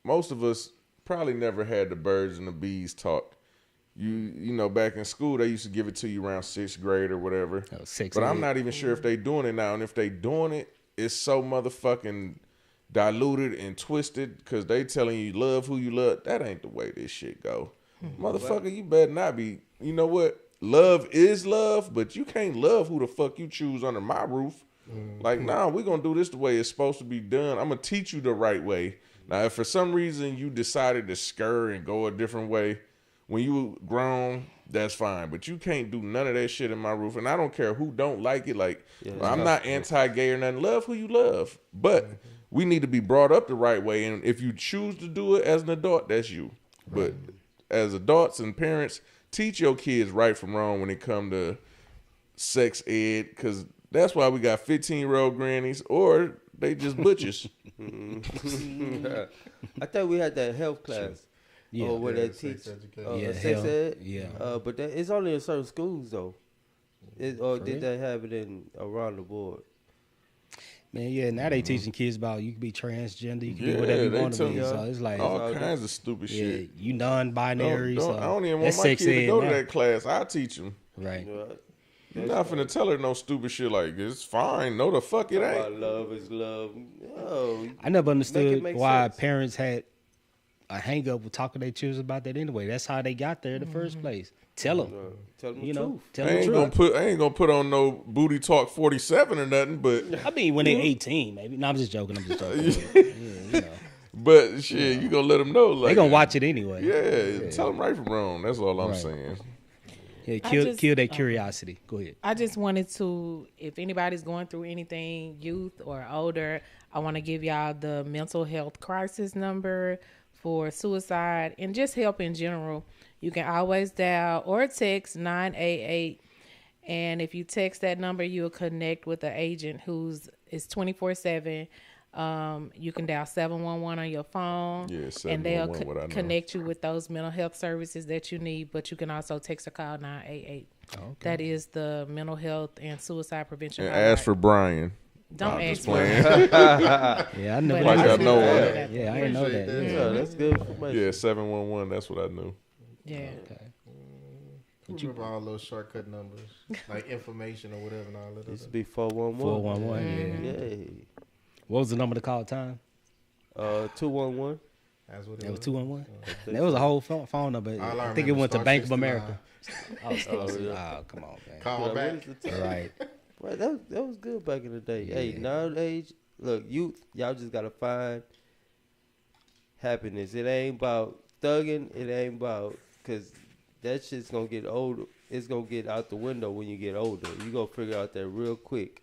most of us probably never had the birds and the bees talk. Back in school, they used to give it to you around 6th grade or whatever. But I'm not even sure if they doing it now. And if they doing it, it's so motherfucking diluted and twisted, because they telling you love who you love. That ain't the way this shit go. Motherfucker, you better not be. You know what? Love is love, but you can't love who the fuck you choose under my roof. Like, nah, we gonna do this the way it's supposed to be done. I'm gonna teach you the right way. Now, if for some reason you decided to scurry and go a different way when you grown, that's fine. But you can't do none of that shit in my roof. And I don't care who don't like it. Like, I'm not anti-gay or nothing. Love who you love. But we need to be brought up the right way. And if you choose to do it as an adult, that's you. But as adults and parents, teach your kids right from wrong when it come to sex ed, because that's why we got 15-year-old grannies, or they just butchers. I thought we had that health class. Yeah. Or where they sex teach education. sex hell, ed. yeah. But it's only in certain schools though. Or For did real? they have it in around the board? Man, yeah, now they teaching kids about you can be transgender, you can be Yeah, whatever you they want to be. tell- So it's like, all kinds of stupid yeah, shit. you non-binary. Don't, so I don't even want that's my sex kid to ed go to now. that class. I teach him. Right. You know, You're not finna tell her no stupid shit like it's fine. No, the fuck it talk about ain't. love is love. No, I never understood make why sense. parents had a hang up with talking to their children about that anyway. That's how they got there in the first place. Tell them. tell them the You know, truth. tell I them the ain't truth. gonna put on no booty talk 47 or nothing, but I mean, when they're 18, maybe. No, I'm just joking. Yeah, you know. but shit, you gonna let them know like They gonna watch it anyway. Yeah, tell them right from wrong. That's all I'm Right. saying. Yeah, I kill just- their curiosity. Go ahead. I just wanted to, if anybody's going through anything, youth or older, I want to give y'all the mental health crisis number for suicide and just help in general. You can always dial or text 988. And if you text that number, you'll connect with an agent who's is 24/7. You can dial 711 on your phone, Yeah, and they'll 711, what I know. connect you with those mental health services that you need. But you can also text or call 988. That is the mental health and suicide prevention. And hotline. ask for Brian. Don't I'm ask just for playing. Yeah, I never. But Like I just know wanted it. that. Yeah, I didn't know that. Appreciate Yeah. Yeah, that's good information. Yeah, 711. That's what I knew. Yeah. Remember all those shortcut numbers, like information or whatever, and all that. Used to Other. be 411. 411. Yeah. Yeah. What was the number to call time? 211. That's what It it was was. 211. That was a whole phone number. All I think it remember went to Star Bank of 69. America. yeah. Oh, come on, man. Call Yeah, back. what is the time? Right. Right, that was good back in the day. Hey, Yeah. nowadays, look, youth, y'all just gotta find happiness. It ain't about thugging. It ain't about, cause that shit's gonna get older. It's gonna get out the window when you get older. You gonna figure out that real quick.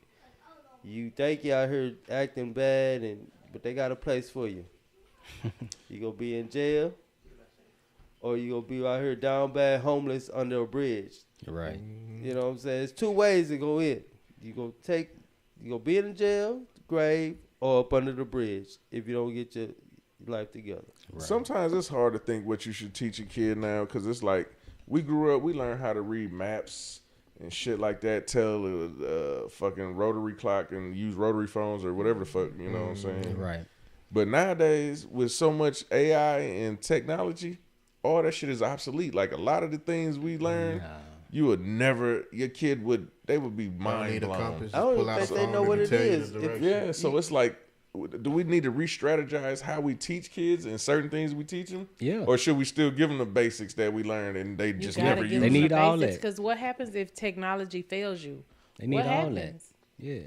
You think you out here acting bad, but they got a place for you. You gonna be in jail, or you gonna be out here down bad, homeless under a bridge. Right. You know what I'm saying? There's two ways to go in. You go be in jail, grave, or up under the bridge if you don't get your life together. Right. Sometimes it's hard to think what you should teach a kid now because it's like we grew up, we learned how to read maps and shit like that, tell fucking rotary clock and use rotary phones or whatever the fuck, you know what I'm saying? Right. But nowadays, with so much AI and technology, all that shit is obsolete. Like a lot of the things we learned, you would never, your kid they would be Don't mind need a blown. compass. Just I don't pull even out a think they phone know and what it tell you is. the If- direction. Yeah, so it's like, do we need to re-strategize how we teach kids and certain things we teach them? Yeah. Or should we still give them the basics that we learned and they You just gotta never give use They them it? need all that. Because what happens if technology fails you? They need what all happens? that. Yeah.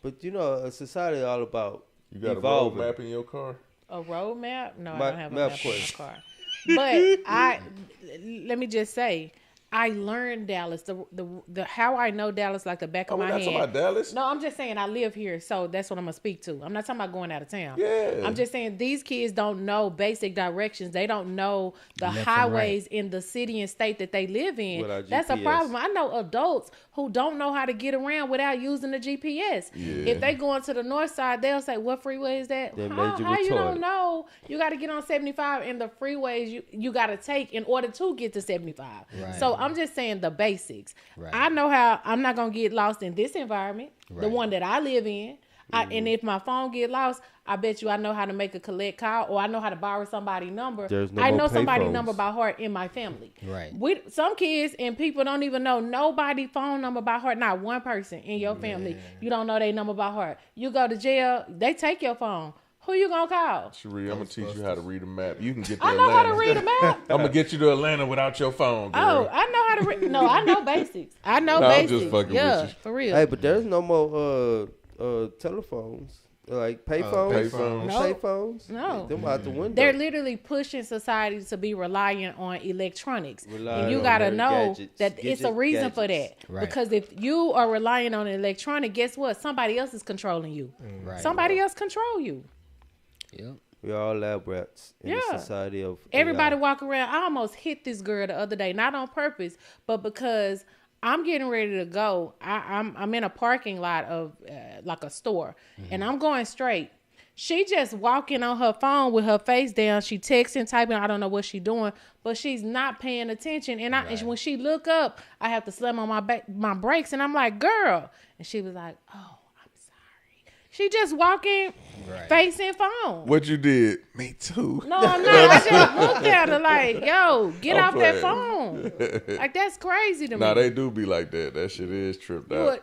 But you know, a society all about You got a road evolving. map in your car? A road map? No, I Map- don't have a map map in my question. car. But let me just say, I learned Dallas. The how I know Dallas like the back Oh, of we're my not hand. talking about Dallas? No, I'm just saying I live here, so that's what I'm gonna speak to. I'm not talking about going out of town. Yeah. I'm just saying these kids don't know basic directions. They don't know the Left and highways in the city and state that they live in. Without That's a GPS. problem. I know adults who don't know how to get around without using the GPS. If they go into the north side, they'll say, "What freeway is that?" They How, made you how you retarded. don't know? You got to get on 75 and the freeways you got to take in order to get to 75. Right. So I'm just saying the basics. Right. I know how I'm not gonna get lost in this environment, the Right. one that I live in. And if my phone get lost, I bet you I know how to make a collect call, or I know how to borrow somebody's number. There's no I more know somebody's payphones. number by heart in my family. Right. Some kids and people don't even know nobody's phone number by heart. Not one person in your family. You don't know their number by heart. You go to jail, they take your phone. Who you gonna call? Cherie, I'm gonna teach you how to read a map. You can get to I know how Atlanta. to read a map. I'm gonna get you to Atlanta without your phone, girl. Oh, I know how to read. No, I know basics. I know No, I'm basics. just fucking with yeah, you. for real. Hey, but there's no more telephones. Like payphones. payphones. No. Payphones. No. Them out the window. They're literally pushing society to be reliant on electronics. Relying And you on got to their know gadgets. that it's a reason for that. Gadgets. Right. Because if you are relying on an electronic, guess what? Somebody else is controlling you. Right. Somebody else control you. Yep. We all lab rats in the Yeah. society of Everybody AI. walk around. I almost hit this girl the other day, not on purpose, but because I'm getting ready to go. I'm in a parking lot of like a store, and I'm going straight. She just walking on her phone with her face down. She texting, typing. I don't know what she's doing, but she's not paying attention. And and when she look up, I have to slam on my brakes, and I'm like, "Girl," and she was like, "Oh, I'm sorry." She just walking, Right. facing phone. What you did? Me too. No, I'm not. I just looked at her like, yo, get I'm off that playing. phone. Like, that's crazy to me. Nah, they do be like that. That shit is tripped out.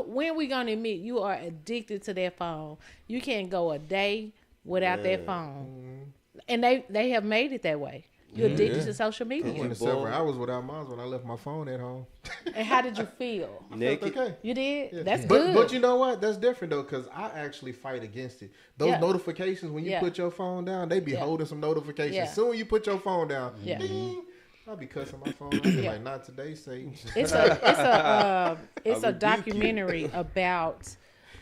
When we gonna admit you are addicted to that phone? You can't go a day without that phone, and they have made it that way. You're addicted to social I media. went several hours without mine when I left my phone at home. And how did you feel? Naked. Okay. You did? Yeah. That's but, good. But you know what? That's different though, because I actually fight against it. Those Yeah. notifications when you Yeah. put your phone down, they be Yeah. holding some notifications. Yeah. Soon you put your phone down, Yeah. ding, I'll be cussing my phone. I'll be Yeah. like, not today, Satan. It's a rebuke you. documentary about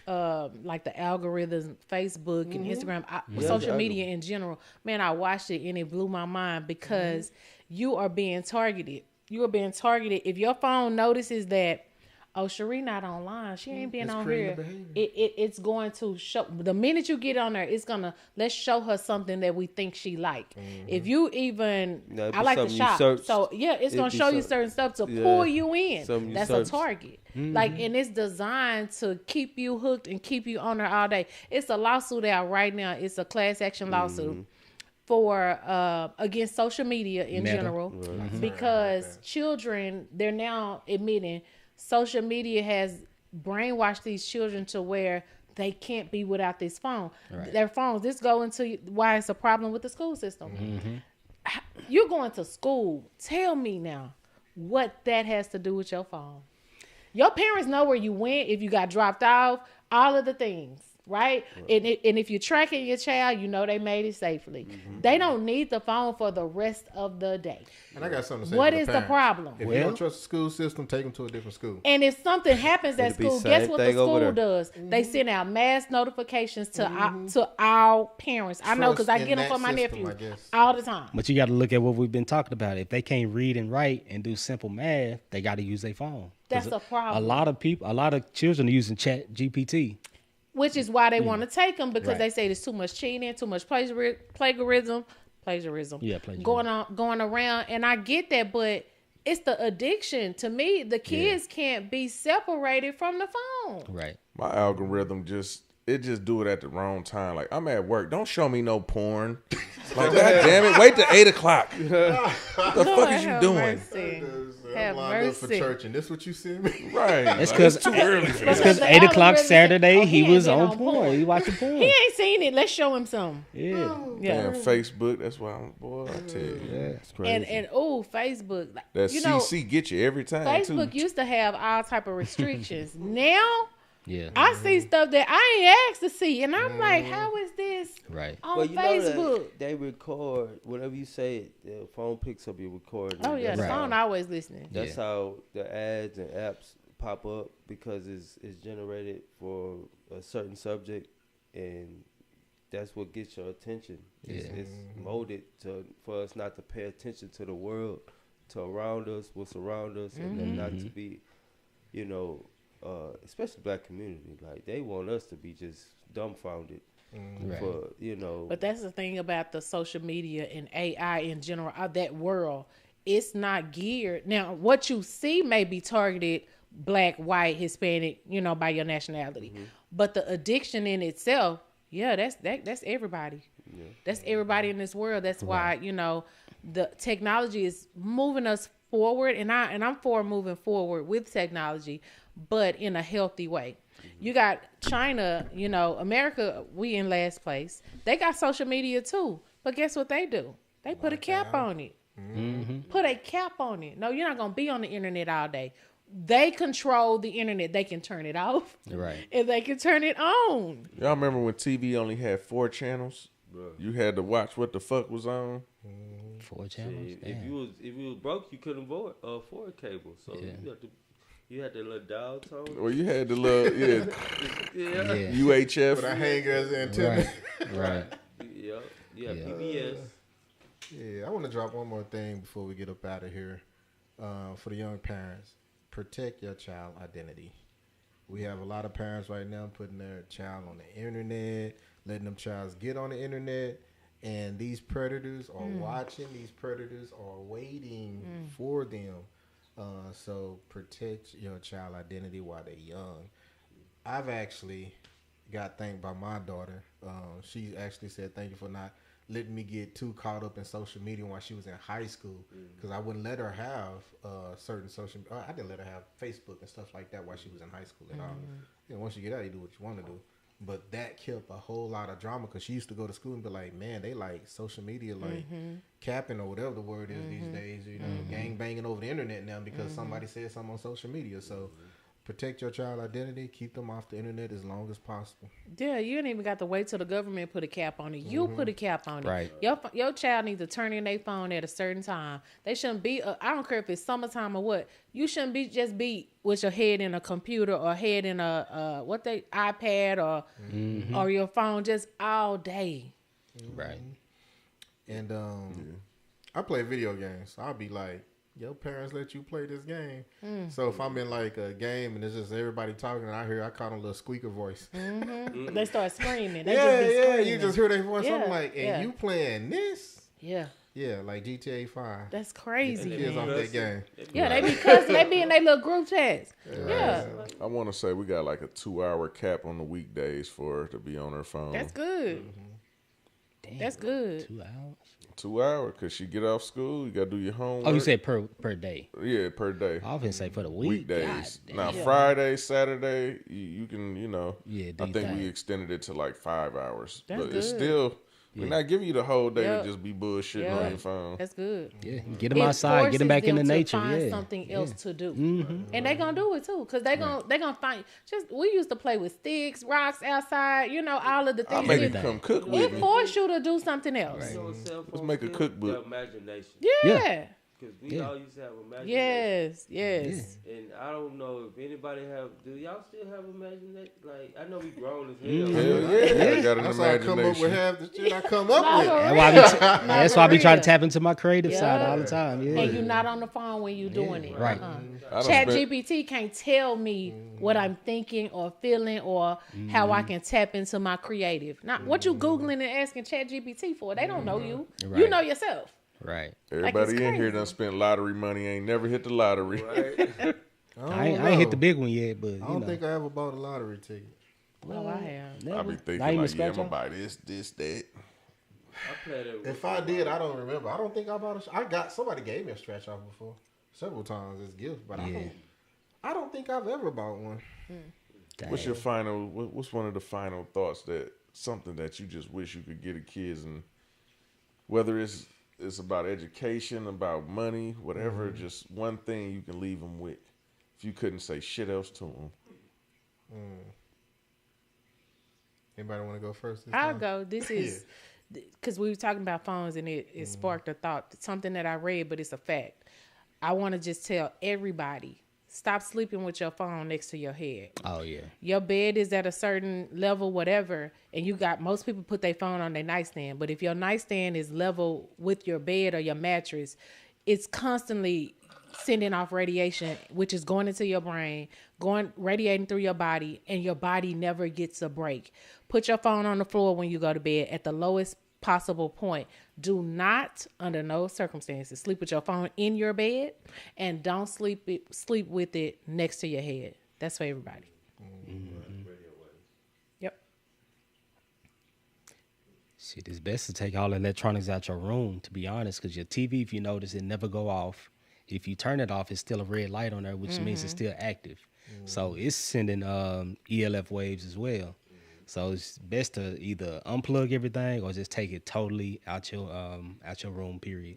like the algorithms, Facebook and Instagram, social media in general. Man, I watched it and it blew my mind because you are being targeted. You are being targeted. If your phone notices that, oh, Cherie not online, she ain't been It's on creating here. the behavior. It's going to show. The minute you get on there, it's gonna let's show her something that we think she like. If you even, Yeah, it'd I be like to something you shop, searched. so yeah, it's It'd gonna be show you some- certain stuff to yeah, pull you in. something you That's searched. a target. Like, and it's designed to keep you hooked and keep you on there all day. It's a lawsuit out right now. It's a class action lawsuit for against social media in Meta. general because children, they're now admitting social media has brainwashed these children to where they can't be without this phone. Right. Their phones. This go into why it's a problem with the school system. You're going to school. Tell me now what that has to do with your phone. Your parents know where you went, if you got dropped off, all of the things, right? And if you're tracking your child, you know they made it safely. They don't need the phone for the rest of the day. And I got something to say. What to is the parents. problem? If you don't trust the school system, take them to a different school. And if something happens at It'll be school, same guess what the thing over school there. does? They send out mass notifications to our parents. I know because I Trust get them in for my that system, nephew I guess. all the time. But you got to look at what we've been talking about. If they can't read and write and do simple math, they got to use their phone. 'Cause That's a problem. A lot of children are using Chat GPT. Which is why they want to take them because Right. they say there's too much cheating, too much plagiarism. Yeah, plagiarism. going around, and I get that, but it's the addiction. To me, the kids can't be separated from the phone. Right. My algorithm just do it at the wrong time. Like, I'm at work. Don't show me no porn. Like, God damn it. Wait till 8 o'clock. What the fuck is you Have doing? mercy. Have I'm lined up for mercy. church, and this what you send me? Right. That's Like, 'cause- it's too early for That's that. because the 8 o'clock algorithm Saturday, said, he ain't was been on porn. He watching porn. He ain't seen it. Let's show him some. Yeah. Yeah. Damn Facebook. That's why I tell you. Yeah. It's crazy. And Facebook. Like, That you know, CC get you every time, Facebook too. used to have all type of restrictions. Now Yeah. I see stuff that I ain't asked to see, and I'm like, how is this Right. on well, you Facebook? know that they record whatever you say. The phone picks up your recording. Oh yeah, the Right. phone always listening. That's Yeah. how the ads and apps pop up because it's generated for a certain subject, and that's what gets your attention. It's molded for us not to pay attention to the world, to around us, what's around us, and then not to be, especially black community. Like they want us to be just dumbfounded Right. for But that's the thing about the social media and AI in general, that world. It's not geared. Now, what you see may be targeted black, white, Hispanic, by your nationality. But the addiction in itself, yeah, that's everybody. Yeah. That's everybody in this world. That's why, the technology is moving us forward, and I'm for moving forward with technology, but in a healthy way. You got China, America, we in last place. They got social media too. But guess what they do? They put a cap on it. Put a cap on it. No, you're not going to be on the internet all day. They control the internet. They can turn it off. Right. And they can turn it on. Y'all remember when TV only had 4 channels? You had to watch what the fuck was on. 4 channels. If Damn. you was broke, you couldn't afford cable. So you had the little dial tone. Well, you had the little Yeah. Yeah. UHF. With a hanger as an antenna. Right. Right. Yeah. Yeah. PBS. Yeah, I want to drop one more thing before we get up out of here. For the young parents, protect your child identity. We have a lot of parents right now putting their child on the internet, letting them childs get on the internet, and these predators are watching. These predators are waiting for them. So protect your child identity while they're young. I've actually got thanked by my daughter. She actually said, "Thank you for not letting me get too caught up in social media while she was in high school, because I wouldn't let her have certain social. I didn't let her have Facebook and stuff like that while she was in high school at all. And once you get out, you do what you want to do. But that kept a whole lot of drama, because she used to go to school and be like, man, they like social media, like capping or whatever the word is these days, you know, gang banging over the internet now because somebody said something on social media. So protect your child identity, keep them off the internet as long as possible. Yeah, you ain't even got to wait till the government put a cap on it. You put a cap on it. Right. Your child needs to turn in their phone at a certain time. They shouldn't be. I don't care if it's summertime or what. You shouldn't be with your head in a computer or head in a iPad or your phone just all day. Right. And I play video games. So I'll be like, your parents let you play this game. So if I'm in like a game and it's just everybody talking and I caught a little squeaker voice. They start screaming. They Yeah, just be yeah, screaming. you just hear their voice. Yeah, I'm like, and yeah. you playing this? Yeah, Yeah, like GTA 5. that's crazy, Kids off man. that game. Yeah, they be cussing. They be in their little group chats. Yeah, I want to say we got like a 2-hour cap on the weekdays for her to be on her phone. that's good. Damn, That's good. 2 hours. 2 hours, because she get off school, you got to do your homework. Oh, you said per day. Yeah, per day. I was gonna say for the week. Weekdays. God Now, damn. Friday, Saturday, you can, Yeah, do I your think we thing. extended it to like 5 hours. That's but it's good. still, we're not giving you the whole day Yeah. to just be bullshitting Yeah. on your phone. That's good. Yeah, get them outside, get them back into nature. Find Yeah, something else to do, Mm-hmm. and they gonna do it too, cause they gonna find. Just we used to play with sticks, rocks outside. You know, all of the I'll things. make you Everything. come cook with It me. force you to do something else. Right. Let's make a cookbook. Your imagination. Yeah. Because we Yeah. all used to have imagination. Yes. Yes. And I don't know if anybody do y'all still have imagination? Like, I know we grown as hell. Mm-hmm. Hell yeah, I got an That's how I come up with imagination. half the shit I come up with. That's why I be, that's why I be trying to tap into my creative Yeah. side all the time. Yeah, And you're not on the phone when you're doing it. right. I done Chat spent- GPT can't tell me what I'm thinking or feeling or how I can tap into my creative. Not what you Googling and asking Chat GPT for. They don't know you. You Right. know yourself. Right. Everybody in here crazy. done spent lottery money, ain't never hit the lottery. Right? I ain't hit the big one yet, but you I don't know. think I ever bought a lottery ticket. Oh, I have. I be Not thinking even like, yeah, I'm scratch gonna off? buy this, that. I played it. If I did, I don't remember. I don't think I bought a. I got somebody gave me a scratch off before several times as gift, but Yeah. I don't think I've ever bought one. What's your final? What's one of the final thoughts that something that you just wish you could get a kids, and whether it's about education, about money, whatever, just one thing you can leave them with. If you couldn't say shit else to them, Anybody want to go first? This I'll time? go. This is because we were talking about phones and it sparked a thought. Something that I read, but it's a fact. I want to just tell everybody, stop sleeping with your phone next to your head. Oh yeah. Your bed is at a certain level, whatever, and you got most people put their phone on their nightstand. But if your nightstand is level with your bed or your mattress, it's constantly sending off radiation, which is going into your brain, radiating through your body, and your body never gets a break. Put your phone on the floor when you go to bed at the lowest possible point. Do not, under no circumstances, sleep with your phone in your bed, and don't sleep with it next to your head. That's for everybody. Yep. Shit, it's best to take all the electronics out your room, to be honest, because your TV, if you notice, it never go off. If you turn it off, it's still a red light on there, which means it's still active. So it's sending ELF waves as well. So it's best to either unplug everything or just take it totally out your room. Period.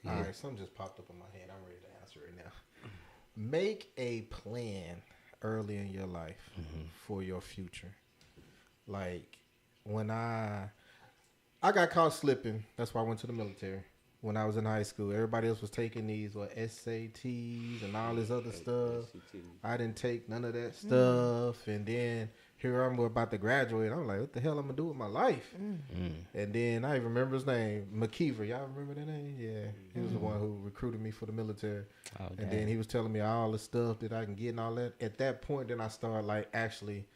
All right, something just popped up in my head. I'm ready to answer it now. Make a plan early in your life for your future. Like when I got caught slipping. That's why I went to the military. When I was in high school, everybody else was taking these SATs and all this other stuff. I didn't take none of that stuff, and then here I'm about to graduate. I'm like, what the hell I'm gonna do with my life? And then I even remember his name, McKeever. Y'all remember that name? Yeah, he was the one who recruited me for the military. Oh, And damn. then he was telling me all the stuff that I can get and all that. At that point, then I started like actually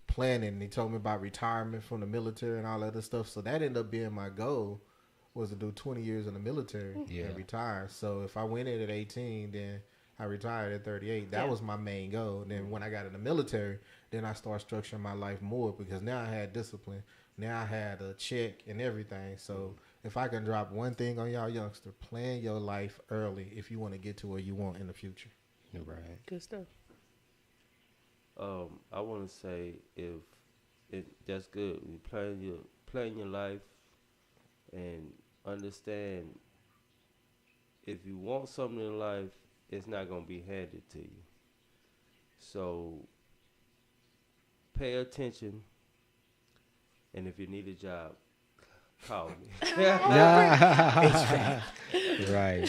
planning. And he told me about retirement from the military and all that other stuff. So that ended up being my goal, was to do 20 years in the military Yeah. and retire. So if I went in at 18, then I retired at 38. That Yeah. was my main goal. Then when I got in the military, then I started structuring my life more because now I had discipline. Now I had a check and everything. So if I can drop one thing on y'all youngster, plan your life early if you want to get to where you want in the future. Right. Good stuff. I want to say that's good. You plan your life and understand if you want something in life, it's not gonna be handed to you. So pay attention, and if you need a job, call me. Right.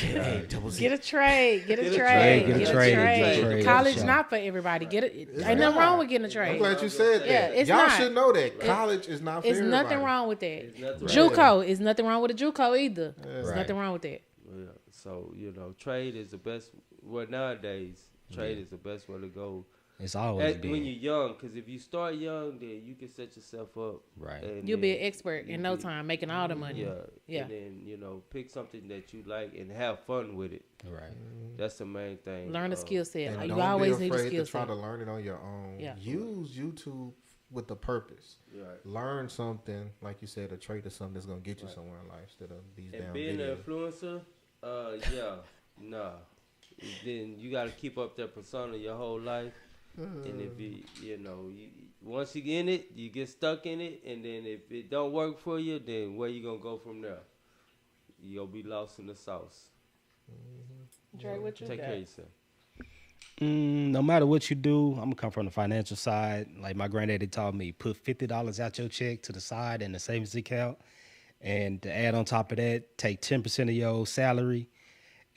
Get a trade. Get a Get a trade. trade, Get a trade. trade. College Yeah. not for everybody. Ain't nothing wrong with getting a I'm trade. glad you said that. Yeah, it's y'all not. should know that college is not for It's everybody. nothing wrong with that. There's nothing JUCO is nothing wrong with a JUCO either. There's Right. nothing wrong with that. Yeah. So trade is the best. Well, nowadays, trade is the best way to go. It's always When been. you're young, because if you start young, then you can set yourself up. Right. and You'll be then an expert in no time, making all the money. Yeah. Yeah. And then pick something that you like and have fun with it. Right. That's the main thing. Learn a skill set. And You don't always be need a afraid skill to try set. to learn it on your own. Yeah. Use YouTube with a purpose. Right. Learn something, like you said, a trait or something that's gonna get you somewhere in life instead of these And damn being an videos. influencer, nah. Then you got to keep up that persona your whole life. And if once you get in it, you get stuck in it. And then if it don't work for you, then where you gonna go from there? You'll be lost in the sauce. Dre, what you Take got? care of yourself. No matter what you do, I'm gonna come from the financial side. Like my granddaddy taught me, put $50 out your check to the side in the savings account, and to add on top of that, take 10% of your salary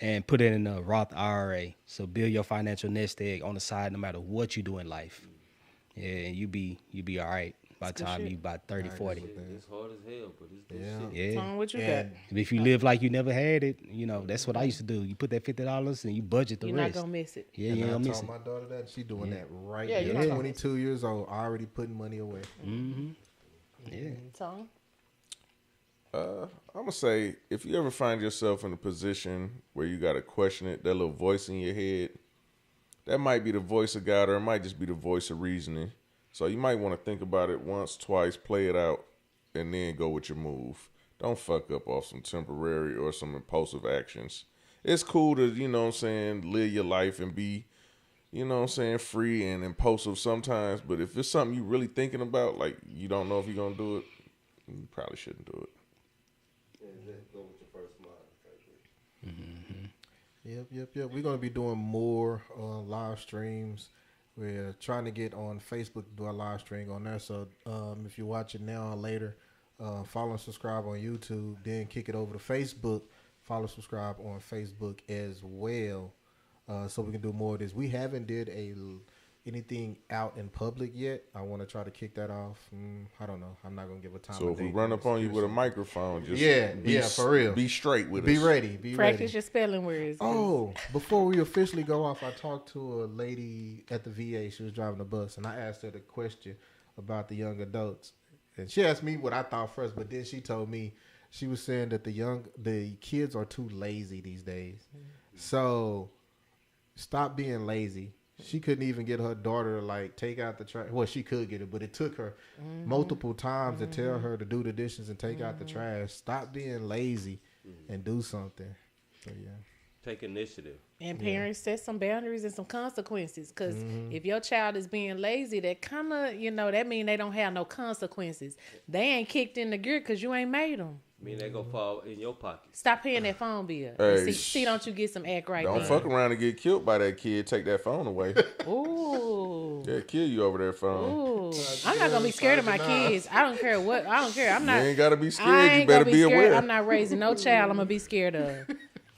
and put it in a Roth IRA. So build your financial nest egg on the side, no matter what you do in life. Yeah, and you be all right by the That's good time shit. you about 30, 40. It's hard as hell, but it's good Yeah. shit. Yeah. Tom, what you And But if you live like you never had it, that's what I used to do. You put that $50 and you budget the You're not rest. gonna miss it. Yeah, and you I ain't gonna told miss it. my daughter that she doing that right Yeah, now. you're not gonna 22 years old, already putting money away. Mm-hmm. Yeah. Tom? I'm gonna say if you ever find yourself in a position where you gotta question it, that little voice in your head, that might be the voice of God, or it might just be the voice of reasoning. So you might want to think about it once, twice, play it out, and then go with your move. Don't fuck up off some temporary or some impulsive actions. It's cool to, live your life and be, free and impulsive sometimes. But if it's something you really thinking about, like you don't know if you're gonna do it, you probably shouldn't do it. And then go with your first mind. Yep. We're going to be doing more live streams. We're trying to get on Facebook to do a live stream on there. So if you're watching now or later, follow and subscribe on YouTube. Then kick it over to Facebook. Follow, subscribe on Facebook as well, so we can do more of this. We haven't did anything out in public yet. I want to try to kick that off. I don't know. I'm not going to give a time. So if we run up on you with a microphone, just Yeah, for real. Be straight with Be us. ready. Be Practice ready. your spelling words. Oh, before we officially go off, I talked to a lady at the VA. She was driving a bus, and I asked her the question about the young adults. And she asked me what I thought first, but then she told me, she was saying that the kids are too lazy these days. So stop being lazy. She couldn't even get her daughter to take out the trash. Well, she could get it, but it took her multiple times to tell her to do the dishes and take out the trash. Stop being lazy and do something. So yeah. Take initiative. And parents set some boundaries and some consequences. Because if your child is being lazy, that kind of, that mean they don't have no consequences. They ain't kicked in the gear because you ain't made them. I mean, they gonna fall in your pocket. Stop paying that phone bill. Hey, See, don't you get some act right Don't there. fuck around and get killed by that kid. Take that phone away. Ooh. They'll kill you over that phone. Ooh. I'm not going to be scared of my kids. I don't care what. I don't care. I'm You not. ain't gotta be I scared. ain't You better gonna be scared. aware. I'm not raising no child I'm going to be scared of.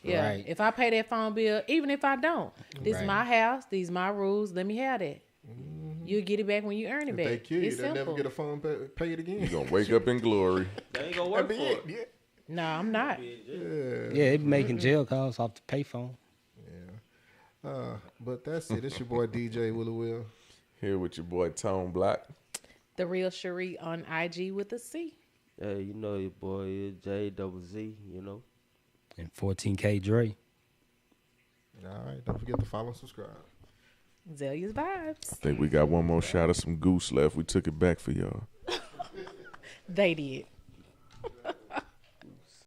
Yeah. Right. If I pay that phone bill, even if I don't, this is Right. my house. These my rules. Let me have that. You'll get it back when you earn it If back. they kill you, It's they'll simple. never get a phone paid again. You gonna wake up in glory. They ain't gonna work That'd for be it. it. No, I'm not. Yeah. Yeah, they be making jail calls off the payphone. But that's it. It's your boy DJ Willie Will. Here with your boy Tone Block. The Real Cherie on IG with a C. Hey, you know your boy is JZZ, And 14K Dre. All right. Don't forget to follow and subscribe. Zelia's vibes. I think we got one more shot of some goose left. We took it back for y'all. They did.